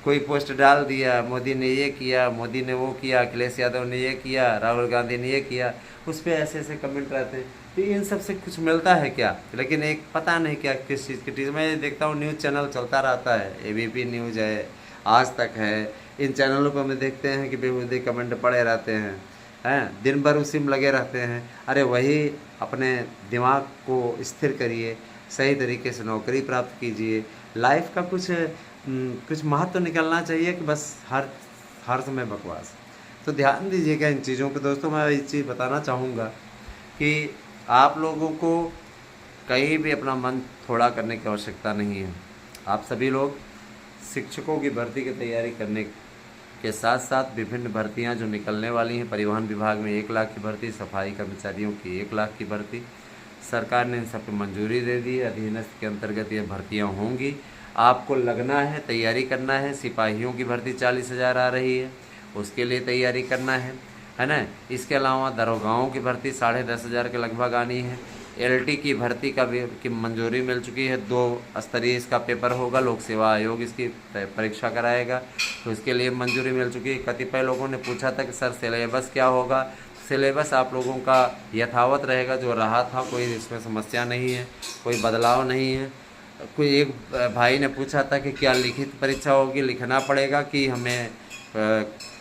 कोई पोस्ट डाल दिया, मोदी ने ये किया, मोदी ने वो किया, अखिलेश यादव ने ये किया, राहुल गांधी ने ये किया, उस पर ऐसे ऐसे कमेंट रहते हैं। तो इन सब से कुछ मिलता है क्या? लेकिन एक पता नहीं क्या किस चीज़ की चीज़। मैं देखता हूँ न्यूज़ चैनल चलता रहता है, ABP न्यूज़ है, आज तक है, इन चैनलों पर हम देखते हैं कि बेहूदे कमेंट पड़े रहते हैं, दिन भर उसी में लगे रहते हैं। अरे वही अपने दिमाग को स्थिर करिए, सही तरीके से नौकरी प्राप्त कीजिए। लाइफ का कुछ महत्व तो निकलना चाहिए कि बस हर समय बकवास। तो ध्यान दीजिएगा इन चीज़ों पे दोस्तों। मैं एक चीज़ बताना चाहूँगा कि आप लोगों को कहीं भी अपना मन थोड़ा करने की आवश्यकता नहीं है। आप सभी लोग शिक्षकों की भर्ती की तैयारी करने के साथ साथ विभिन्न भर्तियां जो निकलने वाली हैं, परिवहन विभाग में 1 लाख की भर्ती, सफाई कर्मचारियों की 1 लाख की भर्ती, सरकार ने इन सब पर मंजूरी दे दी है। अधीनस्थ के अंतर्गत ये भर्तियाँ होंगी। आपको लगना है, तैयारी करना है। सिपाहियों की भर्ती 40,000 आ रही है, उसके लिए तैयारी करना है ना। इसके अलावा दरोगाओं की भर्ती 10,500 के लगभग आनी है। LT की भर्ती की मंजूरी मिल चुकी है। 2 स्तरीय इसका पेपर होगा, लोक सेवा आयोग इसकी परीक्षा कराएगा, तो इसके लिए मंजूरी मिल चुकी है। कतिपय लोगों ने पूछा था कि सर सिलेबस क्या होगा। सिलेबस आप लोगों का यथावत रहेगा जो रहा था, कोई इसमें समस्या नहीं है, कोई बदलाव नहीं है। कोई एक भाई ने पूछा था कि क्या लिखित परीक्षा होगी, लिखना पड़ेगा कि हमें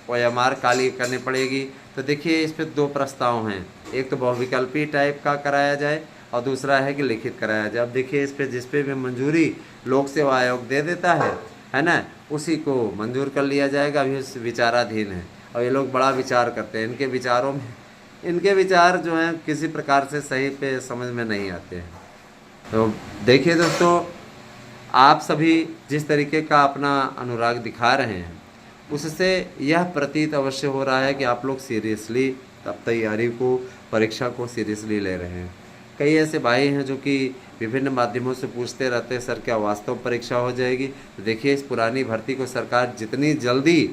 OMR काली करनी पड़ेगी। तो देखिए इस पर दो प्रस्ताव हैं, एक तो बहुविकल्पी टाइप का कराया जाए और दूसरा है कि लिखित कराया जाए। अब देखिए इस पर जिस पे भी मंजूरी लोक सेवा आयोग दे देता है ना, उसी को मंजूर कर लिया जाएगा। अभी उस विचाराधीन है और ये लोग बड़ा विचार करते हैं। इनके विचारों में, इनके विचार जो हैं किसी प्रकार से सही पे समझ में नहीं आते हैं। तो देखिए दोस्तों, आप सभी जिस तरीके का अपना अनुराग दिखा रहे हैं उससे यह प्रतीत अवश्य हो रहा है कि आप लोग सीरियसली अब तैयारी को, परीक्षा को सीरियसली ले रहे हैं। कई ऐसे भाई हैं जो कि विभिन्न माध्यमों से पूछते रहते हैं सर क्या वास्तव परीक्षा हो जाएगी। तो देखिए इस पुरानी भर्ती को सरकार जितनी जल्दी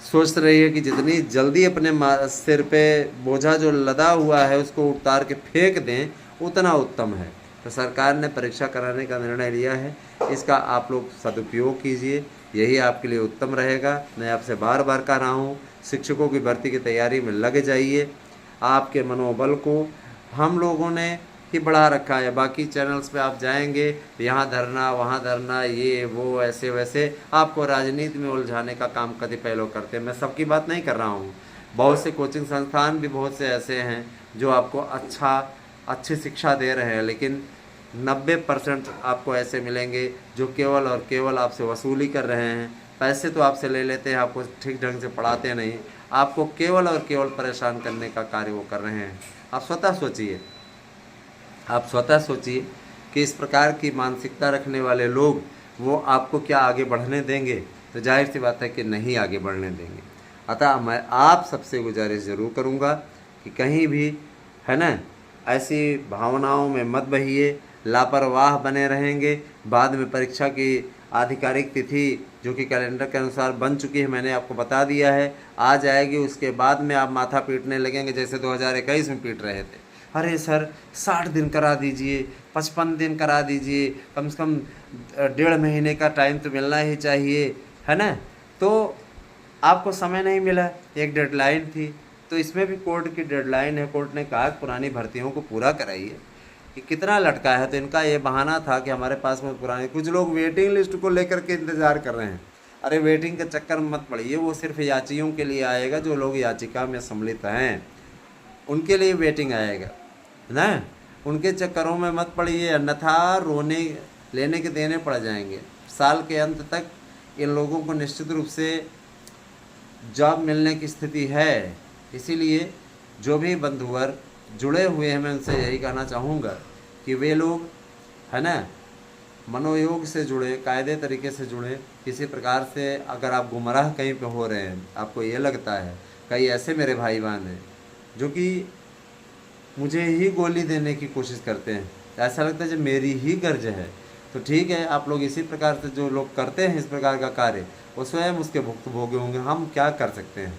सोच रही है कि जितनी जल्दी अपने सिर पे बोझा जो लदा हुआ है उसको उतार के फेंक दें उतना उत्तम है। तो सरकार ने परीक्षा कराने का निर्णय लिया है, इसका आप लोग सदुपयोग कीजिए, यही आपके लिए उत्तम रहेगा। मैं आपसे बार बार कह रहा हूँ, शिक्षकों की भर्ती की तैयारी में लग जाइए। आपके मनोबल को हम लोगों ने ही बढ़ा रखा है। बाकी चैनल्स पे आप जाएंगे, यहाँ धरना वहाँ धरना, ये वो ऐसे वैसे, आपको राजनीति में उलझाने का काम कतिपय लोग करते हैं। मैं सबकी बात नहीं कर रहा हूँ, बहुत से कोचिंग संस्थान भी बहुत से ऐसे हैं जो आपको अच्छी शिक्षा दे रहे हैं, लेकिन 90% आपको ऐसे मिलेंगे जो केवल और केवल आपसे वसूली कर रहे हैं। पैसे तो आपसे ले लेते हैं, आपको ठीक ढंग से पढ़ाते नहीं, आपको केवल और केवल परेशान करने का कार्य वो कर रहे हैं। आप स्वतः सोचिए कि इस प्रकार की मानसिकता रखने वाले लोग वो आपको क्या आगे बढ़ने देंगे? तो जाहिर सी बात है कि नहीं आगे बढ़ने देंगे। अतः मैं आप सबसे गुजारिश ज़रूर करूँगा कि कहीं भी है ना ऐसी भावनाओं में मत बहिए, लापरवाह बने रहेंगे। बाद में परीक्षा की आधिकारिक तिथि जो कि कैलेंडर के अनुसार बन चुकी है, मैंने आपको बता दिया है, आ जाएगी। उसके बाद में आप माथा पीटने लगेंगे जैसे 2021 में पीट रहे थे। अरे सर 60 दिन करा दीजिए, 55 दिन करा दीजिए, कम से कम 1.5 महीने का टाइम तो मिलना ही चाहिए, है ना। तो आपको समय नहीं मिला, एक डेडलाइन थी, तो इसमें भी कोर्ट की डेडलाइन है। कोर्ट ने कहा पुरानी भर्तियों को पूरा कराइए, कि कितना लटका है। तो इनका ये बहाना था कि हमारे पास में पुराने, कुछ लोग वेटिंग लिस्ट को लेकर के इंतज़ार कर रहे हैं। अरे वेटिंग के चक्कर में मत पड़िए, वो सिर्फ याचियों के लिए आएगा, जो लोग याचिका में सम्मिलित हैं उनके लिए वेटिंग आएगा ना, उनके चक्करों में मत पड़िए, अन्यथा रोने लेने के देने पड़ जाएंगे। साल के अंत तक इन लोगों को निश्चित रूप से जॉब मिलने की स्थिति है। इसीलिए जो भी बंधुवर जुड़े हुए हैं, मैं उनसे यही कहना चाहूँगा कि वे लोग है ना मनोयोग से जुड़े, कायदे तरीके से जुड़े। किसी प्रकार से अगर आप गुमराह कहीं पे हो रहे हैं, आपको ये लगता है, कई ऐसे मेरे भाई बहन हैं जो कि मुझे ही गोली देने की कोशिश करते हैं, ऐसा लगता है जब मेरी ही गर्ज है। तो ठीक है, आप लोग इसी प्रकार से जो लोग करते हैं इस प्रकार का कार्य, वो स्वयं उसके भुक्तभोगी होंगे। हम क्या कर सकते हैं?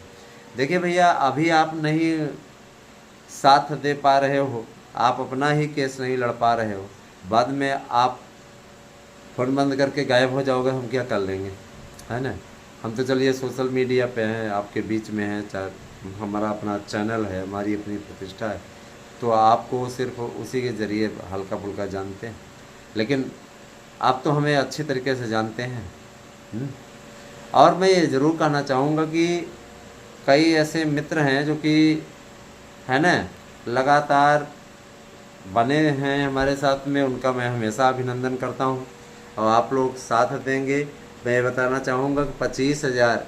देखिए भैया, अभी आप नहीं साथ दे पा रहे हो, आप अपना ही केस नहीं लड़ पा रहे हो, बाद में आप फ़ोन बंद करके गायब हो जाओगे, हम क्या कर लेंगे, है ना। हम तो चलिए सोशल मीडिया पे हैं, आपके बीच में हैं, चाहे हमारा अपना चैनल है, हमारी अपनी प्रतिष्ठा है, तो आपको सिर्फ उसी के ज़रिए हल्का फुल्का जानते हैं, लेकिन आप तो हमें अच्छी तरीके से जानते हैं। और मैं ये ज़रूर कहना चाहूँगा कि कई ऐसे मित्र हैं जो कि है ना लगातार बने हैं हमारे साथ में, उनका मैं हमेशा अभिनंदन करता हूँ। और आप लोग साथ देंगे। मैं बताना चाहूँगा कि 25,000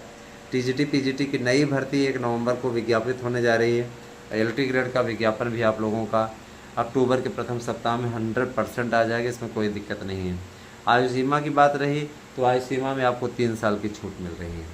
TGT PGT की नई भर्ती 1 नवंबर को विज्ञापित होने जा रही है। LT ग्रेड का विज्ञापन भी आप लोगों का अक्टूबर के प्रथम सप्ताह में 100% आ जाएगा, इसमें कोई दिक्कत नहीं है। आयु सीमा की बात रही तो आयु सीमा में आपको 3 साल की छूट मिल रही है।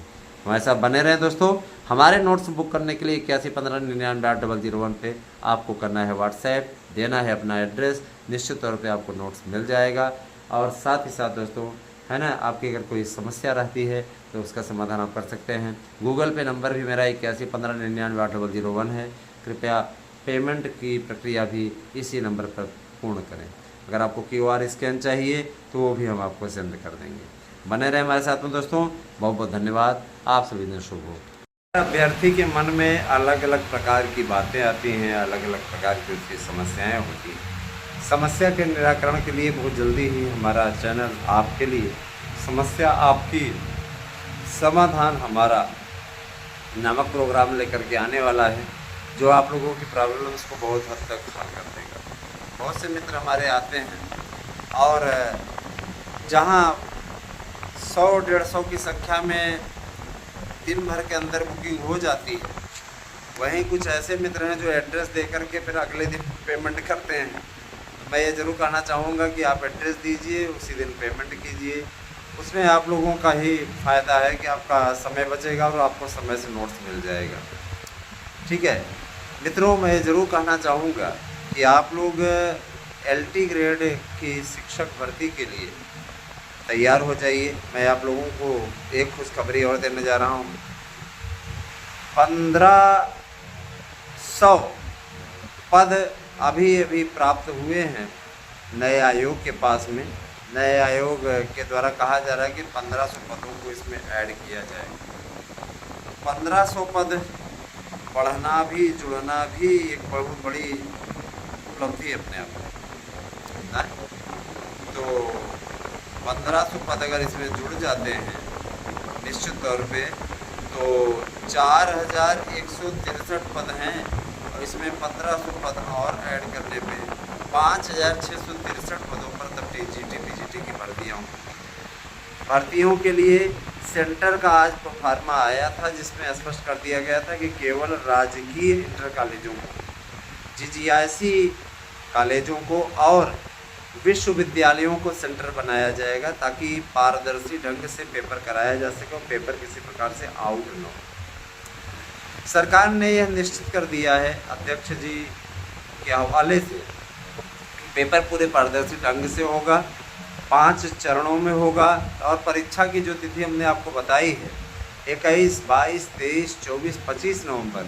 हमारे साथ बने रहें दोस्तों। हमारे नोट्स बुक करने के लिए 8115998001 पे आपको करना है व्हाट्सएप, देना है अपना एड्रेस, निश्चित तौर पे आपको नोट्स मिल जाएगा। और साथ ही साथ दोस्तों है ना, आपकी अगर कोई समस्या रहती है तो उसका समाधान आप कर सकते हैं। गूगल पे नंबर भी मेरा 8115998001 है। कृपया पेमेंट की प्रक्रिया भी इसी नंबर पर पूर्ण करें। अगर आपको QR स्कैन चाहिए तो वो भी हम आपको सेंड कर देंगे। बने रहे हमारे साथ में दोस्तों। बहुत बहुत धन्यवाद। आप सभी दिन शुभ हो। अभ्यर्थी के मन में अलग अलग प्रकार की बातें आती हैं, अलग अलग प्रकार की उसकी समस्याएं होती हैं। समस्या के निराकरण के लिए बहुत जल्दी ही हमारा चैनल आपके लिए समस्या आपकी समाधान हमारा नामक प्रोग्राम लेकर के आने वाला है, जो आप लोगों की प्रॉब्लम्स को बहुत हद तक हल कर देगा। बहुत से मित्र हमारे आते हैं और जहां 100-150 की संख्या में दिन भर के अंदर बुकिंग हो जाती है, वहीं कुछ ऐसे मित्र हैं जो एड्रेस दे करके फिर अगले दिन पेमेंट करते हैं। तो मैं ये ज़रूर कहना चाहूँगा कि आप एड्रेस दीजिए, उसी दिन पेमेंट कीजिए। उसमें आप लोगों का ही फ़ायदा है कि आपका समय बचेगा और आपको समय से नोट्स मिल जाएगा। ठीक है मित्रों, मैं ये ज़रूर कहना चाहूँगा कि आप लोग LT ग्रेड की शिक्षक भर्ती के लिए तैयार हो जाइए। मैं आप लोगों को एक खुशखबरी और देने जा रहा हूँ। 1500 पद अभी प्राप्त हुए हैं नए आयोग के पास में। नए आयोग के द्वारा कहा जा रहा है कि 1500 पदों को इसमें ऐड किया जाएगा। 1500 पद बढ़ना भी जुड़ना भी एक बहुत बड़ी उपलब्धि अपने आप में। तो 1500 पद अगर इसमें जुड़ जाते हैं निश्चित तौर पे, तो 4163 पद हैं और इसमें 1500 पद और ऐड करने पे 5663 पदों पर तब TGT PGT की भर्तियों के लिए सेंटर का आज प्रोफार्मा आया था, जिसमें स्पष्ट कर दिया गया था कि केवल राजकीय इंटर कॉलेजों को, GGIC कॉलेजों को और विश्वविद्यालयों को सेंटर बनाया जाएगा, ताकि पारदर्शी ढंग से पेपर कराया जा सके और पेपर किसी प्रकार से आउट न हो। सरकार ने यह निश्चित कर दिया है अध्यक्ष जी के हवाले से, पेपर पूरे पारदर्शी ढंग से होगा, 5 चरणों में होगा और परीक्षा की जो तिथि हमने आपको बताई है 21, 22, 23, 24, 25 नवंबर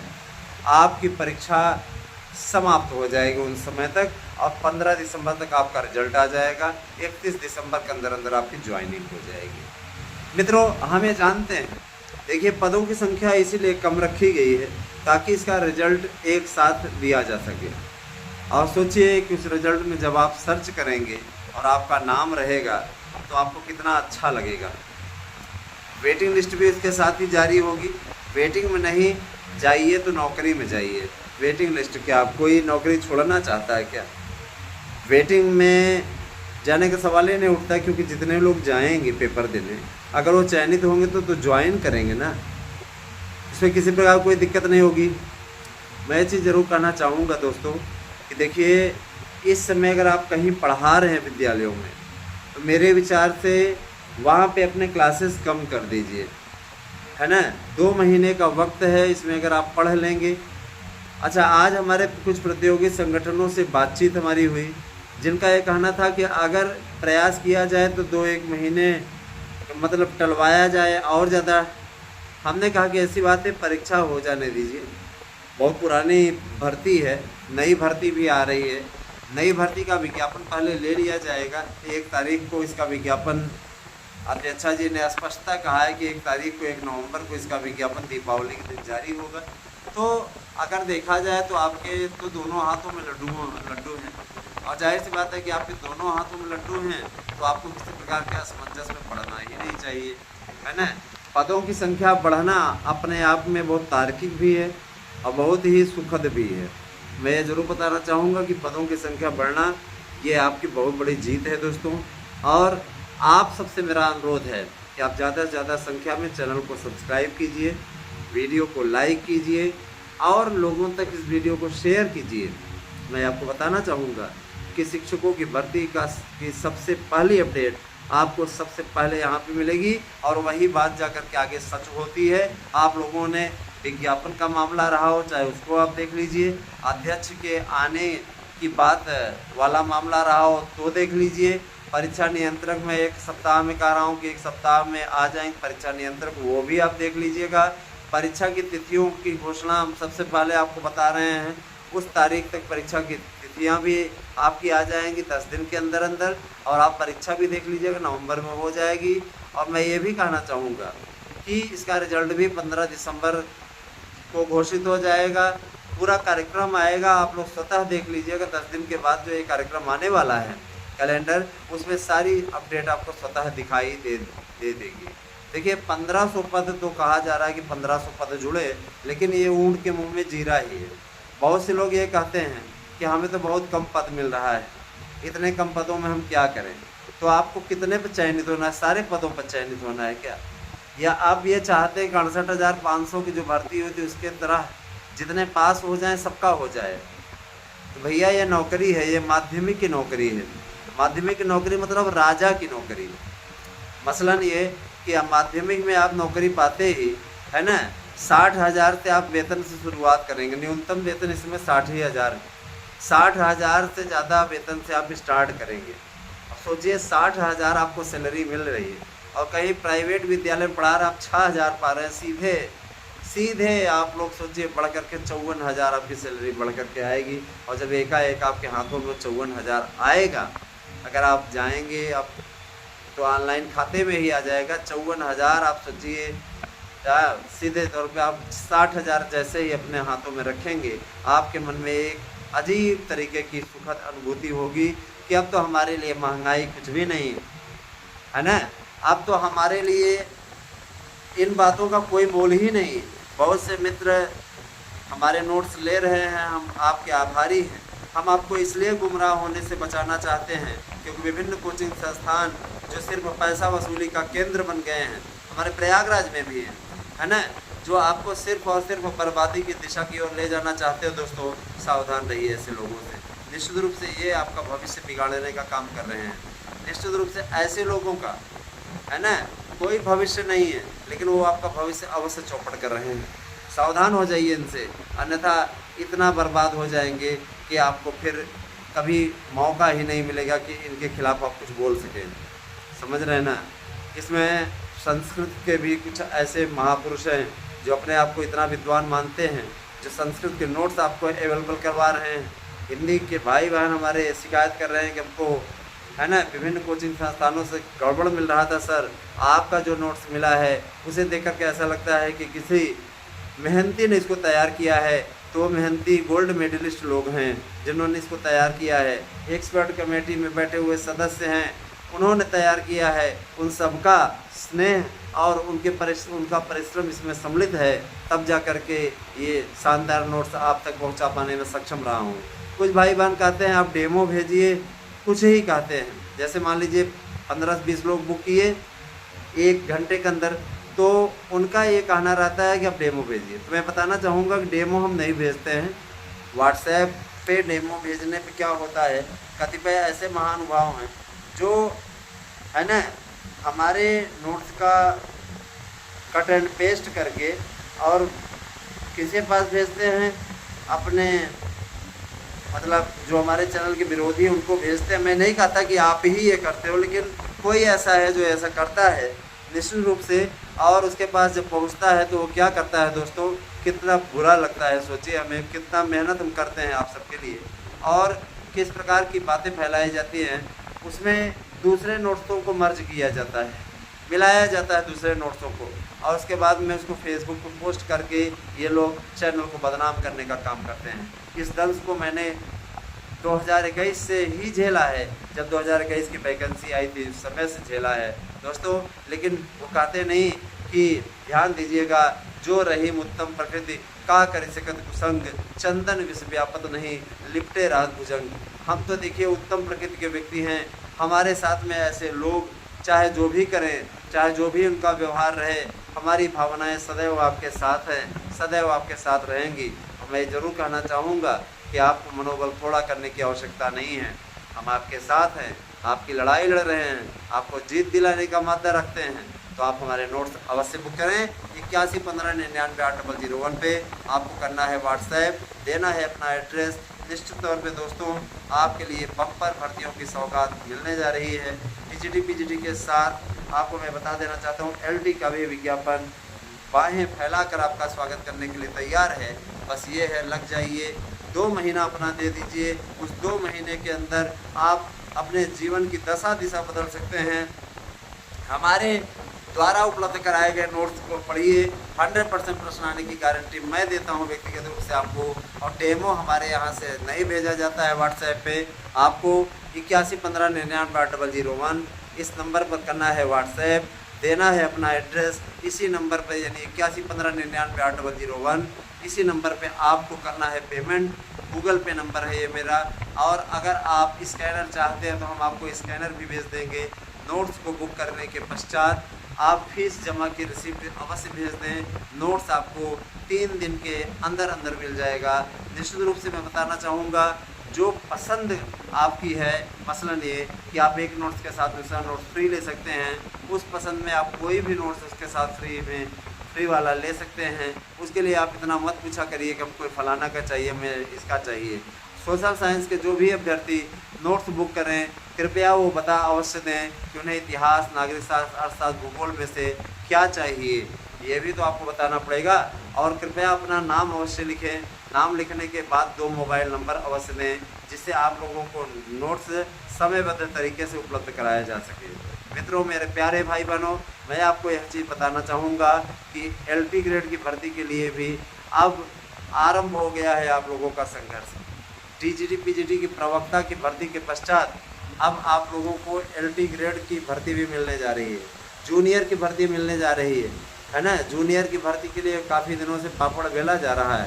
आपकी परीक्षा समाप्त हो जाएगी उन समय तक, और 15 दिसंबर तक आपका रिजल्ट आ जाएगा। 31 दिसंबर के अंदर अंदर आपकी ज्वाइनिंग हो जाएगी। मित्रों, हम ये जानते हैं, देखिए पदों की संख्या इसीलिए कम रखी गई है ताकि इसका रिजल्ट एक साथ दिया जा सके। और सोचिए कि उस रिजल्ट में जब आप सर्च करेंगे और आपका नाम रहेगा तो आपको कितना अच्छा लगेगा। वेटिंग लिस्ट भी इसके साथ ही जारी होगी। वेटिंग में नहीं जाइए तो नौकरी में जाइए। वेटिंग लिस्ट क्या, आप कोई नौकरी छोड़ना चाहता है क्या? वेटिंग में जाने का सवाल ही नहीं उठता, क्योंकि जितने लोग जाएंगे पेपर देने, अगर वो चयनित होंगे तो ज्वाइन करेंगे ना, इसमें किसी प्रकार कोई दिक्कत नहीं होगी। मैं ये चीज़ ज़रूर कहना चाहूँगा दोस्तों कि देखिए, इस समय अगर आप कहीं पढ़ा रहे हैं विद्यालयों में, तो मेरे विचार से वहाँ पे अपने क्लासेस कम कर दीजिए, है ना। 2 महीने का वक्त है, इसमें अगर आप पढ़ लेंगे। अच्छा, आज हमारे कुछ प्रतियोगी संगठनों से बातचीत हमारी हुई, जिनका ये कहना था कि अगर प्रयास किया जाए तो 2-1 महीने मतलब टलवाया जाए और ज़्यादा। हमने कहा कि ऐसी बात है, परीक्षा हो जाने दीजिए। बहुत पुरानी भर्ती है, नई भर्ती भी आ रही है। नई भर्ती का विज्ञापन पहले ले लिया जाएगा। 1 तारीख को इसका विज्ञापन, अध्यक्षा जी ने स्पष्टता कहा है कि 1 तारीख को 1 नवंबर को इसका विज्ञापन दीपावली के दिन जारी होगा। तो अगर देखा जाए तो आपके तो दोनों हाथों में लड्डू हैं, और जाहिर सी बात है कि आपके दोनों हाथों में लड्डू हैं, तो आपको किसी प्रकार के असमंजस में पड़ना ही नहीं चाहिए, है ना। पदों की संख्या बढ़ना अपने आप में बहुत तार्किक भी है और बहुत ही सुखद भी है। मैं ये ज़रूर बताना चाहूँगा कि पदों की संख्या बढ़ना ये आपकी बहुत बड़ी जीत है दोस्तों। और आप सबसे मेरा अनुरोध है कि आप ज़्यादा से ज़्यादा संख्या में चैनल को सब्सक्राइब कीजिए, वीडियो को लाइक कीजिए और लोगों तक इस वीडियो को शेयर कीजिए। मैं आपको बताना चाहूँगा कि शिक्षकों की भर्ती की सबसे पहली अपडेट आपको सबसे पहले यहाँ पे मिलेगी, और वही बात जाकर के आगे सच होती है। आप लोगों ने विज्ञापन का मामला रहा हो, चाहे उसको आप देख लीजिए, अध्यक्ष के आने की बात वाला मामला रहा हो तो देख लीजिए, परीक्षा नियंत्रक में 1 सप्ताह में कह रहा हूँ कि 1 सप्ताह में आ जाएंगे परीक्षा नियंत्रक, वो भी आप देख लीजिएगा। परीक्षा की तिथियों की घोषणा हम सबसे पहले आपको बता रहे हैं, उस तारीख तक परीक्षा की तिथियां भी आपकी आ जाएंगी 10 दिन के अंदर अंदर, और आप परीक्षा भी देख लीजिएगा, नवंबर में हो जाएगी। और मैं ये भी कहना चाहूँगा कि इसका रिजल्ट भी 15 दिसंबर को घोषित हो जाएगा, पूरा कार्यक्रम आएगा, आप लोग स्वतः देख लीजिएगा। 10 दिन के बाद जो ये कार्यक्रम आने वाला है कैलेंडर, उसमें सारी अपडेट आपको स्वतः दिखाई दे देगी। देखिए 1500 पद तो कहा जा रहा है कि 1500 पद जुड़े, लेकिन ये ऊँट के मुंह में जीरा ही है। बहुत से लोग ये कहते हैं कि हमें तो बहुत कम पद मिल रहा है, इतने कम पदों में हम क्या करें। तो आपको कितने पर चयनित होना है? सारे पदों पर चयनित होना है क्या? या आप ये चाहते हैं कि 68,500 की जो भर्ती हुई थी उसके तरह जितने पास हो जाएं सबका हो जाए? तो भैया ये नौकरी है, ये माध्यमिक की नौकरी है। माध्यमिक की नौकरी मतलब राजा की नौकरी। मसलन ये कि माध्यमिक में आप नौकरी पाते ही है ना 60,000 से आप वेतन से शुरुआत करेंगे। न्यूनतम वेतन इसमें 60,000 है। 60,000 से ज़्यादा वेतन से आप स्टार्ट करेंगे। अब सोचिए 60,000 आपको सैलरी मिल रही है और कहीं प्राइवेट विद्यालय में पढ़ा रहे आप 6,000 पा रहे हैं। सीधे आप लोग सोचिए बढ़ करके 54,000 आपकी सैलरी बढ़ करके आएगी। और जब एकाएक आपके हाथों में 54,000 आएगा, अगर आप जाएंगे आप तो ऑनलाइन खाते में ही आ जाएगा 54,000। आप सोचिए सीधे तौर पे आप 60,000 जैसे ही अपने हाथों में रखेंगे, आपके मन में एक अजीब तरीके की सुखद अनुभूति होगी कि अब तो हमारे लिए महंगाई कुछ भी नहीं है ना, अब तो हमारे लिए इन बातों का कोई मोल ही नहीं। बहुत से मित्र हमारे नोट्स ले रहे हैं, हम आपके आभारी हैं। हम आपको इसलिए गुमराह होने से बचाना चाहते हैं क्योंकि विभिन्न कोचिंग संस्थान जो सिर्फ पैसा वसूली का केंद्र बन गए हैं, हमारे प्रयागराज में भी है ना, जो आपको सिर्फ और सिर्फ बर्बादी की दिशा की ओर ले जाना चाहते हो। दोस्तों सावधान रहिए ऐसे लोगों से। निश्चित रूप से ये आपका भविष्य बिगाड़ने का काम कर रहे हैं। निश्चित रूप से ऐसे लोगों का है ना कोई भविष्य नहीं है, लेकिन वो आपका भविष्य अवश्य चौपट कर रहे हैं। सावधान हो जाइए इनसे, अन्यथा इतना बर्बाद हो जाएंगे कि आपको फिर कभी मौका ही नहीं मिलेगा कि इनके खिलाफ आप कुछ बोल सकें। समझ रहे हैं ना? इसमें संस्कृत के भी कुछ ऐसे महापुरुष हैं जो अपने आप को इतना विद्वान मानते हैं, जो संस्कृत के नोट्स आपको अवेलेबल करवा रहे हैं। हिंदी के भाई बहन हमारे शिकायत कर रहे हैं कि हमको है ना विभिन्न कोचिंग संस्थानों से गड़बड़ मिल रहा था। सर आपका जो नोट्स मिला है उसे देख कर के ऐसा लगता है कि किसी मेहनती ने इसको तैयार किया है। तो मेहनती गोल्ड मेडलिस्ट लोग हैं जिन्होंने इसको तैयार किया है, एक्सपर्ट कमेटी में बैठे हुए सदस्य हैं, उन्होंने तैयार किया है। उन सबका स्नेह और उनका परिश्रम इसमें सम्मिलित है, तब जा कर के ये शानदार नोट्स आप तक पहुंचा पाने में सक्षम रहा हूँ। कुछ भाई बहन कहते हैं आप डेमो भेजिए, कुछ ही कहते हैं। जैसे मान लीजिए 15-20 लोग बुक किए 1 घंटे के अंदर, तो उनका ये कहना रहता है कि आप डेमो भेजिए। तो मैं बताना चाहूँगा कि डेमो हम नहीं भेजते हैं। व्हाट्सएप पे डेमो भेजने पे क्या होता है, कतिपय ऐसे महानुभाव हैं जो है ना हमारे नोट्स का कट एंड पेस्ट करके और किसी पास भेजते हैं, अपने मतलब जो हमारे चैनल के विरोधी हैं उनको भेजते हैं। मैं नहीं कहता कि आप ही ये करते हो, लेकिन कोई ऐसा है जो ऐसा करता है निश्चित रूप से। और उसके पास जब पहुंचता है तो वो क्या करता है दोस्तों, कितना बुरा लगता है। सोचिए हमें कितना मेहनत हम करते हैं आप सबके लिए, और किस प्रकार की बातें फैलाई जाती हैं। उसमें दूसरे नोट्सों को मर्ज किया जाता है, मिलाया जाता है दूसरे नोट्सों को, और उसके बाद में उसको फेसबुक पर पोस्ट करके ये लोग चैनल को बदनाम करने का काम करते हैं। इस दंश को मैंने 2021 से ही झेला है, जब 2021 की वैकेंसी आई थी उस समय से झेला है दोस्तों। लेकिन वो कहते नहीं कि ध्यान दीजिएगा, जो रहीम उत्तम प्रकृति का कर सकत कुसंग, चंदन विष व्यापत नहीं लिपटे रात भुजंग। हम तो देखिए उत्तम प्रकृति के व्यक्ति हैं, हमारे साथ में ऐसे लोग चाहे जो भी करें, चाहे जो भी उनका व्यवहार रहे, हमारी भावनाएं सदैव आपके साथ हैं, सदैव आपके साथ रहेंगी। मैं ज़रूर कहना चाहूँगा कि आपको मनोबल थोड़ा करने की आवश्यकता नहीं है। हम आपके साथ हैं, आपकी लड़ाई लड़ रहे हैं, आपको जीत दिलाने का मादा रखते हैं। तो आप हमारे नोट्स अवश्य बुक करें। 8115998001 पे आपको करना है व्हाट्सएप, देना है अपना एड्रेस। निश्चित तौर पे दोस्तों आपके लिए बम्पर भर्तियों की सौगात मिलने जा रही है। टीजीटी पीजीटी के साथ आपको मैं बता देना चाहता हूँ एलडी का भी विज्ञापन बाहें फैलाकर आपका स्वागत करने के लिए तैयार है। बस ये है, लग जाइए, 2 महीना अपना दे दीजिए। उस 2 महीने के अंदर आप अपने जीवन की दशा दिशा बदल सकते हैं। हमारे द्वारा उपलब्ध कराए गए नोट्स को पढ़िए। 100% प्रश्न आने की गारंटी मैं देता हूं व्यक्तिगत रूप से आपको। और डेमो हमारे यहाँ से नहीं भेजा जाता है व्हाट्सएप पे। आपको 8115998001 इस नंबर पर करना है व्हाट्सएप, देना है अपना एड्रेस इसी नंबर पर, यानी 8115998001 इसी नंबर पे आपको करना है पेमेंट। गूगल पे नंबर है ये मेरा। और अगर आप स्कैनर चाहते हैं तो हम आपको स्कैनर भी भेज देंगे। नोट्स को बुक करने के पश्चात आप फीस जमा की रिसिप्ट अवश्य भेज दें। नोट्स आपको 3 दिन के अंदर अंदर मिल जाएगा। निश्चित रूप से मैं बताना चाहूँगा, जो पसंद आपकी है, मसलन ये कि आप एक नोट्स के साथ दूसरा नोट्स फ्री ले सकते हैं, उस पसंद में आप कोई भी नोट्स उसके साथ फ्री वाला ले सकते हैं। उसके लिए आप इतना मत पूछा करिए कि हमको फलाना का चाहिए, मैं इसका चाहिए। सोशल साइंस के जो भी अभ्यर्थी नोट्स बुक करें, कृपया वो बता अवश्य दें कि उन्हें इतिहास, नागरिक शास्त्र, अर्थशास्त्र, भूगोल में से क्या चाहिए, ये भी तो आपको बताना पड़ेगा। और कृपया अपना नाम अवश्य लिखें। नाम लिखने के बाद 2 मोबाइल नंबर अवश्य दें, जिससे आप लोगों को नोट्स समयबद्ध तरीके से उपलब्ध कराया जा सके। मित्रों, मेरे प्यारे भाई बहनों, मैं आपको यह चीज़ बताना चाहूँगा कि LT ग्रेड की भर्ती के लिए भी अब आरंभ हो गया है आप लोगों का संघर्ष। TGT PGT की प्रवक्ता की भर्ती के पश्चात अब आप लोगों को LT ग्रेड की भर्ती भी मिलने जा रही है, जूनियर की भर्ती मिलने जा रही है ना। जूनियर की भर्ती के लिए काफ़ी दिनों से पापड़ बेला जा रहा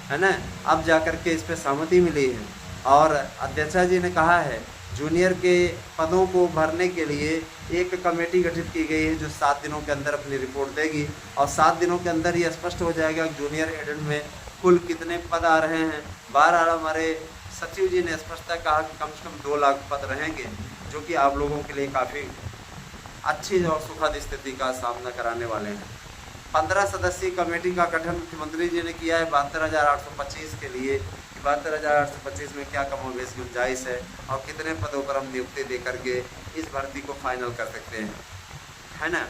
है ना। अब जाकर के इस पर सहमति मिली है और अध्यक्षा जी ने कहा है जूनियर के पदों को भरने के लिए एक कमेटी गठित की गई है जो 7 दिनों के अंदर अपनी रिपोर्ट देगी। और 7 दिनों के अंदर ये स्पष्ट हो जाएगा कि जूनियर एडेंट में कुल कितने पद आ रहे हैं। 12 हमारे सचिव जी ने स्पष्टता कहा कि कम से कम 2 लाख पद रहेंगे, जो कि आप लोगों के लिए काफ़ी अच्छी और सुखद स्थिति का सामना कराने वाले हैं। 15 सदस्यीय कमेटी का गठन मुख्यमंत्री जी ने किया है 72,825 के लिए। 72,825 में क्या कमोबेश गुंजाइश है और कितने पदों पर हम नियुक्ति दे करके इस भर्ती को फाइनल कर सकते हैं, है ना।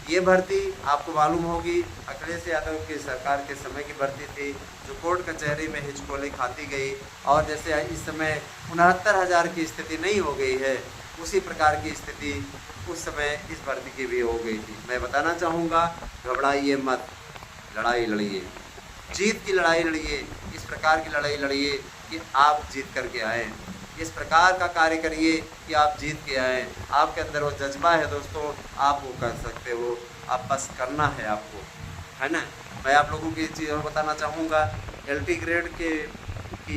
ये भर्ती आपको मालूम होगी अखिलेश यादव की सरकार के समय की भर्ती थी, जो कोर्ट कचहरी में हिचकोले खाती गई। और जैसे इस समय 69,000 की स्थिति नहीं हो गई है, उसी प्रकार की स्थिति उस समय इस भर्ती की भी हो गई थी। मैं बताना चाहूँगा, घबराइए मत, लड़ाई लड़िए, जीत की लड़ाई लड़िए। इस प्रकार की लड़ाई लड़िए कि आप जीत करके आएँ। इस प्रकार का कार्य करिए कि आप जीत के आएँ। आपके अंदर वो जज्बा है दोस्तों, आप वो कर सकते हो, आप बस करना है आपको, है ना। मैं आप लोगों की चीज़ और बताना चाहूँगा, LT ग्रेड की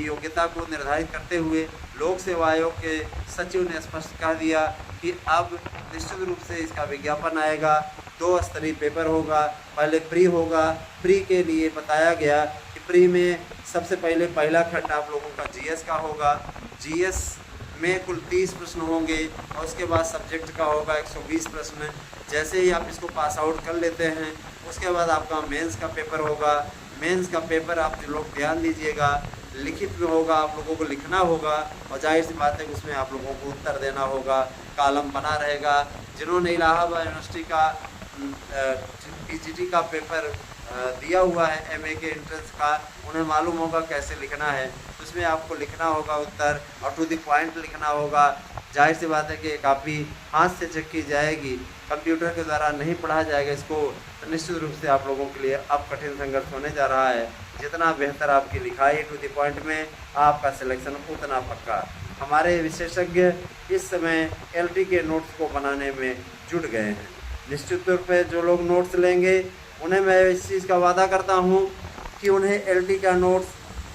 योग्यता को निर्धारित करते हुए लोक सेवा आयोग के सचिव ने स्पष्ट कह दिया कि अब निश्चित रूप से इसका विज्ञापन आएगा। 2 स्तरीय पेपर होगा, पहले प्री होगा। प्री के लिए बताया गया कि प्री में सबसे पहले पहला खंड आप लोगों का GS का होगा। GS में कुल 30 प्रश्न होंगे और उसके बाद सब्जेक्ट का होगा 120 प्रश्न। जैसे ही आप इसको पास आउट कर लेते हैं, उसके बाद आपका मेंस का पेपर होगा। मेंस का पेपर आप लोग ध्यान दीजिएगा, लिखित में होगा, आप लोगों को लिखना होगा और जाहिर सी बात है कि उसमें आप लोगों को उत्तर देना होगा। कॉलम बना रहेगा। जिन्होंने इलाहाबाद यूनिवर्सिटी का PGT का पेपर दिया हुआ है, MA के एंट्रेंस का, उन्हें मालूम होगा कैसे लिखना है। उसमें आपको लिखना होगा उत्तर और टू द पॉइंट लिखना होगा। जाहिर सी बात है कि काफ़ी हाथ से चेक की जाएगी, कंप्यूटर के द्वारा नहीं पढ़ा जाएगा इसको। तो निश्चित रूप से आप लोगों के लिए अब कठिन संघर्ष होने जा रहा है। जितना बेहतर आपकी लिखाई टू द पॉइंट में, आपका सिलेक्शन उतना पक्का। हमारे विशेषज्ञ इस समय LT के नोट्स को बनाने में जुट गए हैं। निश्चित तौर पर जो लोग नोट्स लेंगे उन्हें मैं इस चीज़ का वादा करता हूं कि उन्हें LT का नोट्स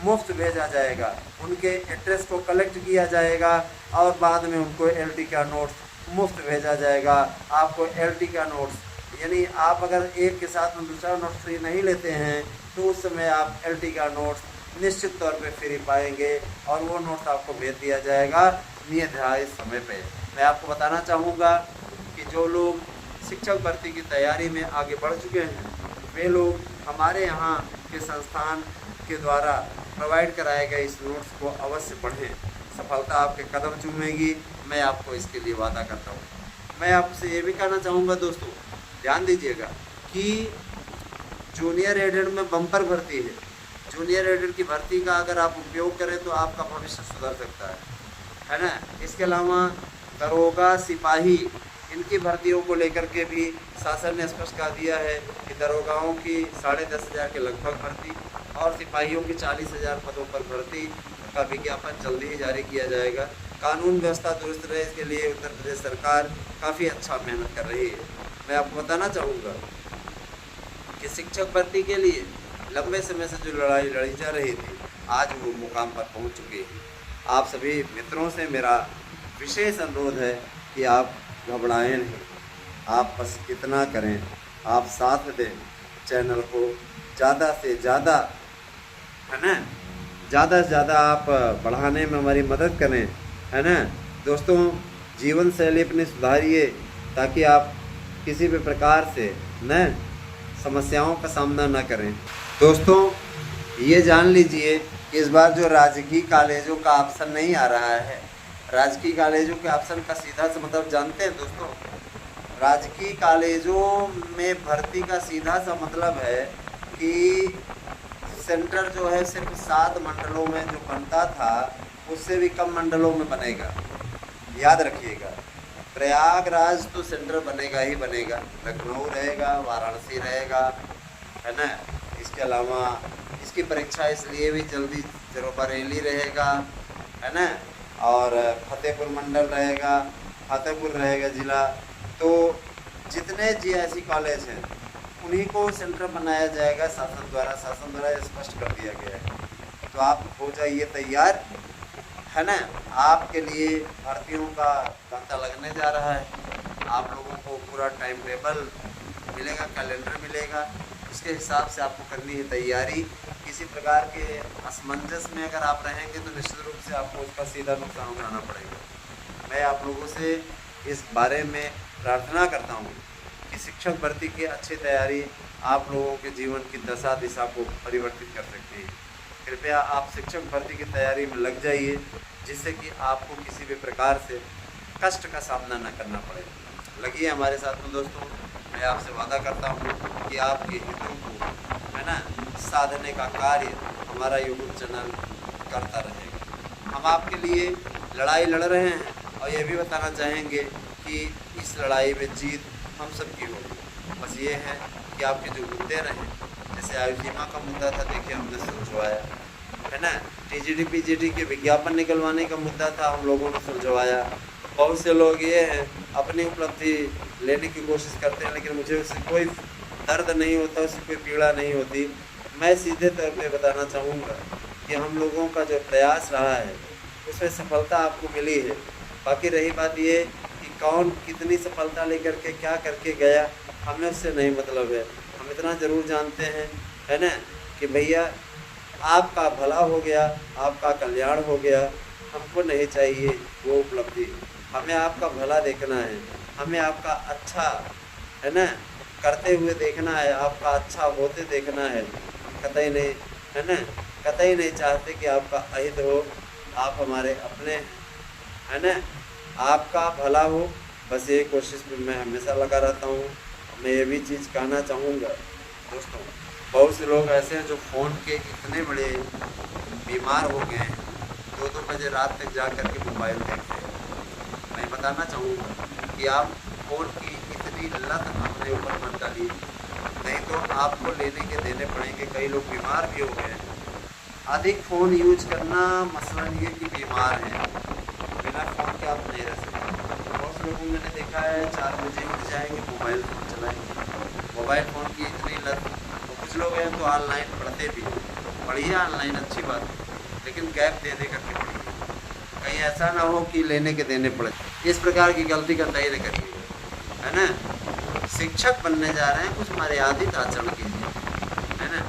मुफ्त भेजा जाएगा। उनके एड्रेस को कलेक्ट किया जाएगा और बाद में उनको LT का नोट्स मुफ्त भेजा जाएगा। आपको LT का नोट्स, यानी आप अगर एक के साथ में दूसरा नोट्स फ्री नहीं लेते हैं तो उस समय आप LT का नोट्स निश्चित तौर पे फ्री पाएंगे और वो नोट्स आपको भेज दिया जाएगा निर्धारित समय पे। मैं आपको बताना चाहूँगा कि जो लोग शिक्षक भर्ती की तैयारी में आगे बढ़ चुके हैं, वे लोग हमारे यहाँ के संस्थान के द्वारा प्रोवाइड कराए गए इस नोट्स को अवश्य पढ़ें। सफलता आपके कदम चूमेगी, मैं आपको इसके लिए वादा करता हूँ। मैं आपसे ये भी कहना चाहूँगा दोस्तों, ध्यान दीजिएगा कि जूनियर एडेड में बम्पर भर्ती है। जूनियर एडेड की भर्ती का अगर आप उपयोग करें तो आपका भविष्य सुधर सकता है ना। इसके अलावा दरोगा, सिपाही, इनकी भर्तियों को लेकर के भी शासन ने स्पष्ट कर दिया है कि दरोगाओं की 10,500 के लगभग भर्ती और सिपाहियों की 40,000 पदों पर भर्ती का विज्ञापन जल्दी ही जारी किया जाएगा। कानून व्यवस्था दुरुस्त रहे, इसके लिए उत्तर प्रदेश सरकार काफ़ी अच्छा मेहनत कर रही है। मैं आपको बताना चाहूँगा कि शिक्षक भर्ती के लिए लंबे समय से जो लड़ाई लड़ी जा रही थी, आज वो मुकाम पर पहुंच चुकी है। आप सभी मित्रों से मेरा विशेष अनुरोध है कि आप घबराएं नहीं, आप बस इतना करें, आप साथ दें, चैनल को ज़्यादा से ज़्यादा, है ना, ज़्यादा से ज़्यादा आप बढ़ाने में हमारी मदद करें, है ना दोस्तों। जीवन शैली अपनी सुधारिए ताकि आप किसी भी प्रकार से न समस्याओं का सामना न करें। दोस्तों ये जान लीजिए कि इस बार जो राजकीय कॉलेजों का ऑप्शन नहीं आ रहा है, राजकीय कॉलेजों के ऑप्शन का सीधा सा मतलब जानते हैं दोस्तों? राजकीय कॉलेजों में भर्ती का सीधा सा मतलब है कि सेंटर जो है सिर्फ 7 मंडलों में जो बनता था उससे भी कम मंडलों में बनेगा। याद रखिएगा, प्रयागराज तो सेंटर बनेगा ही बनेगा, लखनऊ रहेगा, वाराणसी रहेगा, है ना। इसके अलावा इसकी परीक्षा इसलिए भी जल्दी बरेली रहेगा, है ना, और फतेहपुर मंडल रहेगा, फतेहपुर रहेगा ज़िला। तो जितने जीआईसी कॉलेज हैं उन्हीं को सेंटर बनाया जाएगा शासन द्वारा स्पष्ट कर दिया गया है। तो आप हो जाइए तैयार, है ना। आपके लिए भर्तियों का घंटा लगने जा रहा है। आप लोगों को पूरा टाइम टेबल मिलेगा, कैलेंडर मिलेगा, उसके हिसाब से आपको करनी है तैयारी। किसी प्रकार के असमंजस में अगर आप रहेंगे तो निश्चित रूप से आपको उसका सीधा नुकसान उठाना पड़ेगा। मैं आप लोगों से इस बारे में प्रार्थना करता हूँ कि शिक्षक भर्ती की अच्छी तैयारी आप लोगों के जीवन की दशा दिशा को परिवर्तित कर सकती है। कृपया आप शिक्षक भर्ती की तैयारी में लग जाइए, जिससे कि आपको किसी भी प्रकार से कष्ट का सामना न करना पड़े। लगिए हमारे साथ में दोस्तों। मैं आपसे वादा करता हूँ कि आपके हितों को, है ना, साधने का कार्य हमारा यूट्यूब चैनल करता रहेगा। हम आपके लिए लड़ाई लड़ रहे हैं और ये भी बताना चाहेंगे कि इस लड़ाई में जीत हम सबकी होगी। बस ये है कि आपके जो मुद्दे रहे, जैसे आयु सीमा का मुद्दा था, देखिए हमने सुलझवाया, है ना। टीजीटी पीजीटी के विज्ञापन निकलवाने का मुद्दा था, हम लोगों ने सुलझवाया। बहुत से लोग ये हैं अपनी उपलब्धि लेने की कोशिश करते हैं, लेकिन मुझे उससे कोई दर्द नहीं होता, उससे कोई पीड़ा नहीं होती। मैं सीधे तौर पे बताना चाहूँगा कि हम लोगों का जो प्रयास रहा है उसमें सफलता आपको मिली है। बाकी रही बात ये कि कौन कितनी सफलता लेकर के क्या करके गया, हमें उससे नहीं मतलब है। हम इतना ज़रूर जानते हैं, है ना, कि भैया आपका भला हो गया, आपका कल्याण हो गया। हमको नहीं चाहिए वो उपलब्धि, हमें आपका भला देखना है, हमें आपका अच्छा, है ना, करते हुए देखना है, आपका अच्छा होते देखना है। कतई नहीं, है ना, कतई नहीं चाहते कि आपका अहित हो। आप हमारे अपने, है ना, आपका भला हो, बस ये कोशिश में मैं हमेशा लगा रहता हूँ। मैं ये भी चीज़ कहना चाहूँगा दोस्तों, बहुत से लोग ऐसे हैं जो फ़ोन के इतने बड़े बीमार हो गए हैं, 2-2 बजे रात तक जा कर के मोबाइल देखते हैं। मैं बताना चाहूँगा कि आप फ़ोन की इतनी लत अपने ऊपर मत डालिए, नहीं तो आपको लेने के देने पड़ेंगे। कई लोग बीमार भी हो गए हैं। अधिक फ़ोन यूज करना मसलन ये कि बीमार हैं, बिना फ़ोन के आप नहीं रह सकते। बहुत से लोगों को मैंने देखा है 4 बजे उठ जाएंगे, मोबाइल फ़ोन चलाएंगे। मोबाइल फ़ोन की इतनी लत। तो कुछ लोग हैं तो ऑनलाइन पढ़ते भी, पढ़िए ऑनलाइन, अच्छी बात है, लेकिन गैप दे दे करके पढ़िए, कहीं ऐसा ना हो कि लेने के देने पड़े। इस प्रकार की गलती का तय न करिए, है ना। शिक्षक बनने जा रहे हैं, कुछ मर्यादित आचरण कीजिए, है ना।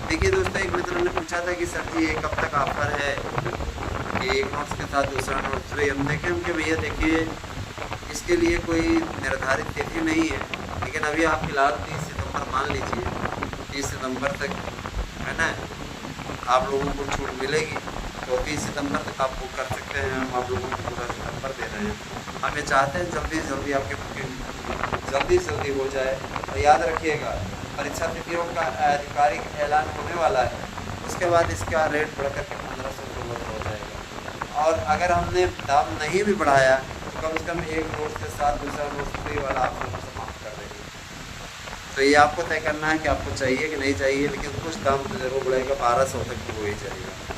देखिए दोस्तों, एक मित्र ने पूछा था कि सर जी ये कब तक ऑफर है कि एक नोट्स के साथ दूसरा नोट्स फ्री। हम देखें उनके भैया, देखिए इसके लिए कोई निर्धारित तिथि नहीं है, लेकिन अभी आप फिलहाल 30 सितंबर मान लीजिए, 30 सितंबर तक, है ना, आप लोगों को छूट मिलेगी। तो 30 सितंबर तक आप बुक कर सकते हैं। हम आप लोगों को पूरा सितंबर दे रहे हैं। हम ये चाहते हैं जल्दी से जल्दी आपकी बुकिंग जल्दी से जल्दी हो जाए। और याद रखिएगा, परीक्षा तिथियों का आधिकारिक ऐलान होने वाला है, उसके बाद इसका रेट बढ़ कर के 1500 हो जाएगा। और अगर हमने दाम नहीं भी बढ़ाया तो कम से कम एक नोट के साथ दूसरा नोट फ्री वाला ऑप्शन समाप्त कर देंगे। तो ये आपको तय करना है कि आपको चाहिए कि नहीं चाहिए, लेकिन कुछ दाम तो जरूर बढ़ेगा, 1200 तक तो हो ही जाएगा।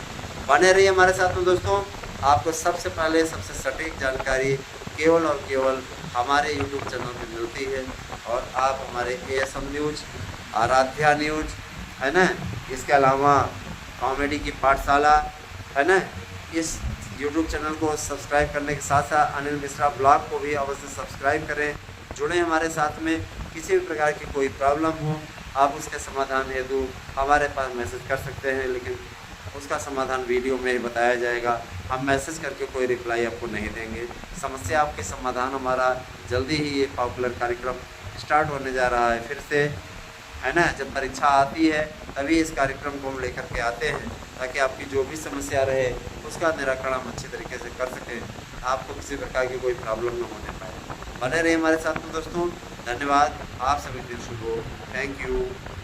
बने रहिए हमारे साथ में दोस्तों, आपको सबसे पहले सबसे सटीक जानकारी केवल और केवल हमारे YouTube चैनल पे मिलती है। और आप हमारे ASM न्यूज़, आराध्या न्यूज़ है ना, इसके अलावा कॉमेडी की पाठशाला है ना, इस YouTube चैनल को सब्सक्राइब करने के साथ साथ अनिल मिश्रा ब्लॉग को भी अवश्य सब्सक्राइब करें। जुड़े हमारे साथ में। किसी भी प्रकार की कोई प्रॉब्लम हो, आप उसके समाधान हेतु हमारे पास मैसेज कर सकते हैं, लेकिन उसका समाधान वीडियो में ही बताया जाएगा। हम मैसेज करके कोई रिप्लाई आपको नहीं देंगे। समस्या आपके समाधान हमारा जल्दी ही ये पॉपुलर कार्यक्रम स्टार्ट होने जा रहा है फिर से, है ना। जब परीक्षा आती है तभी इस कार्यक्रम को हम लेकर के आते हैं, ताकि आपकी जो भी समस्या रहे उसका निराकरण हम अच्छी तरीके से कर सकें, आपको किसी प्रकार की कोई प्रॉब्लम न होने पाए। बने रहिए हमारे साथ में दोस्तों। धन्यवाद। आप सभी दिन शुभ हो। Thank you.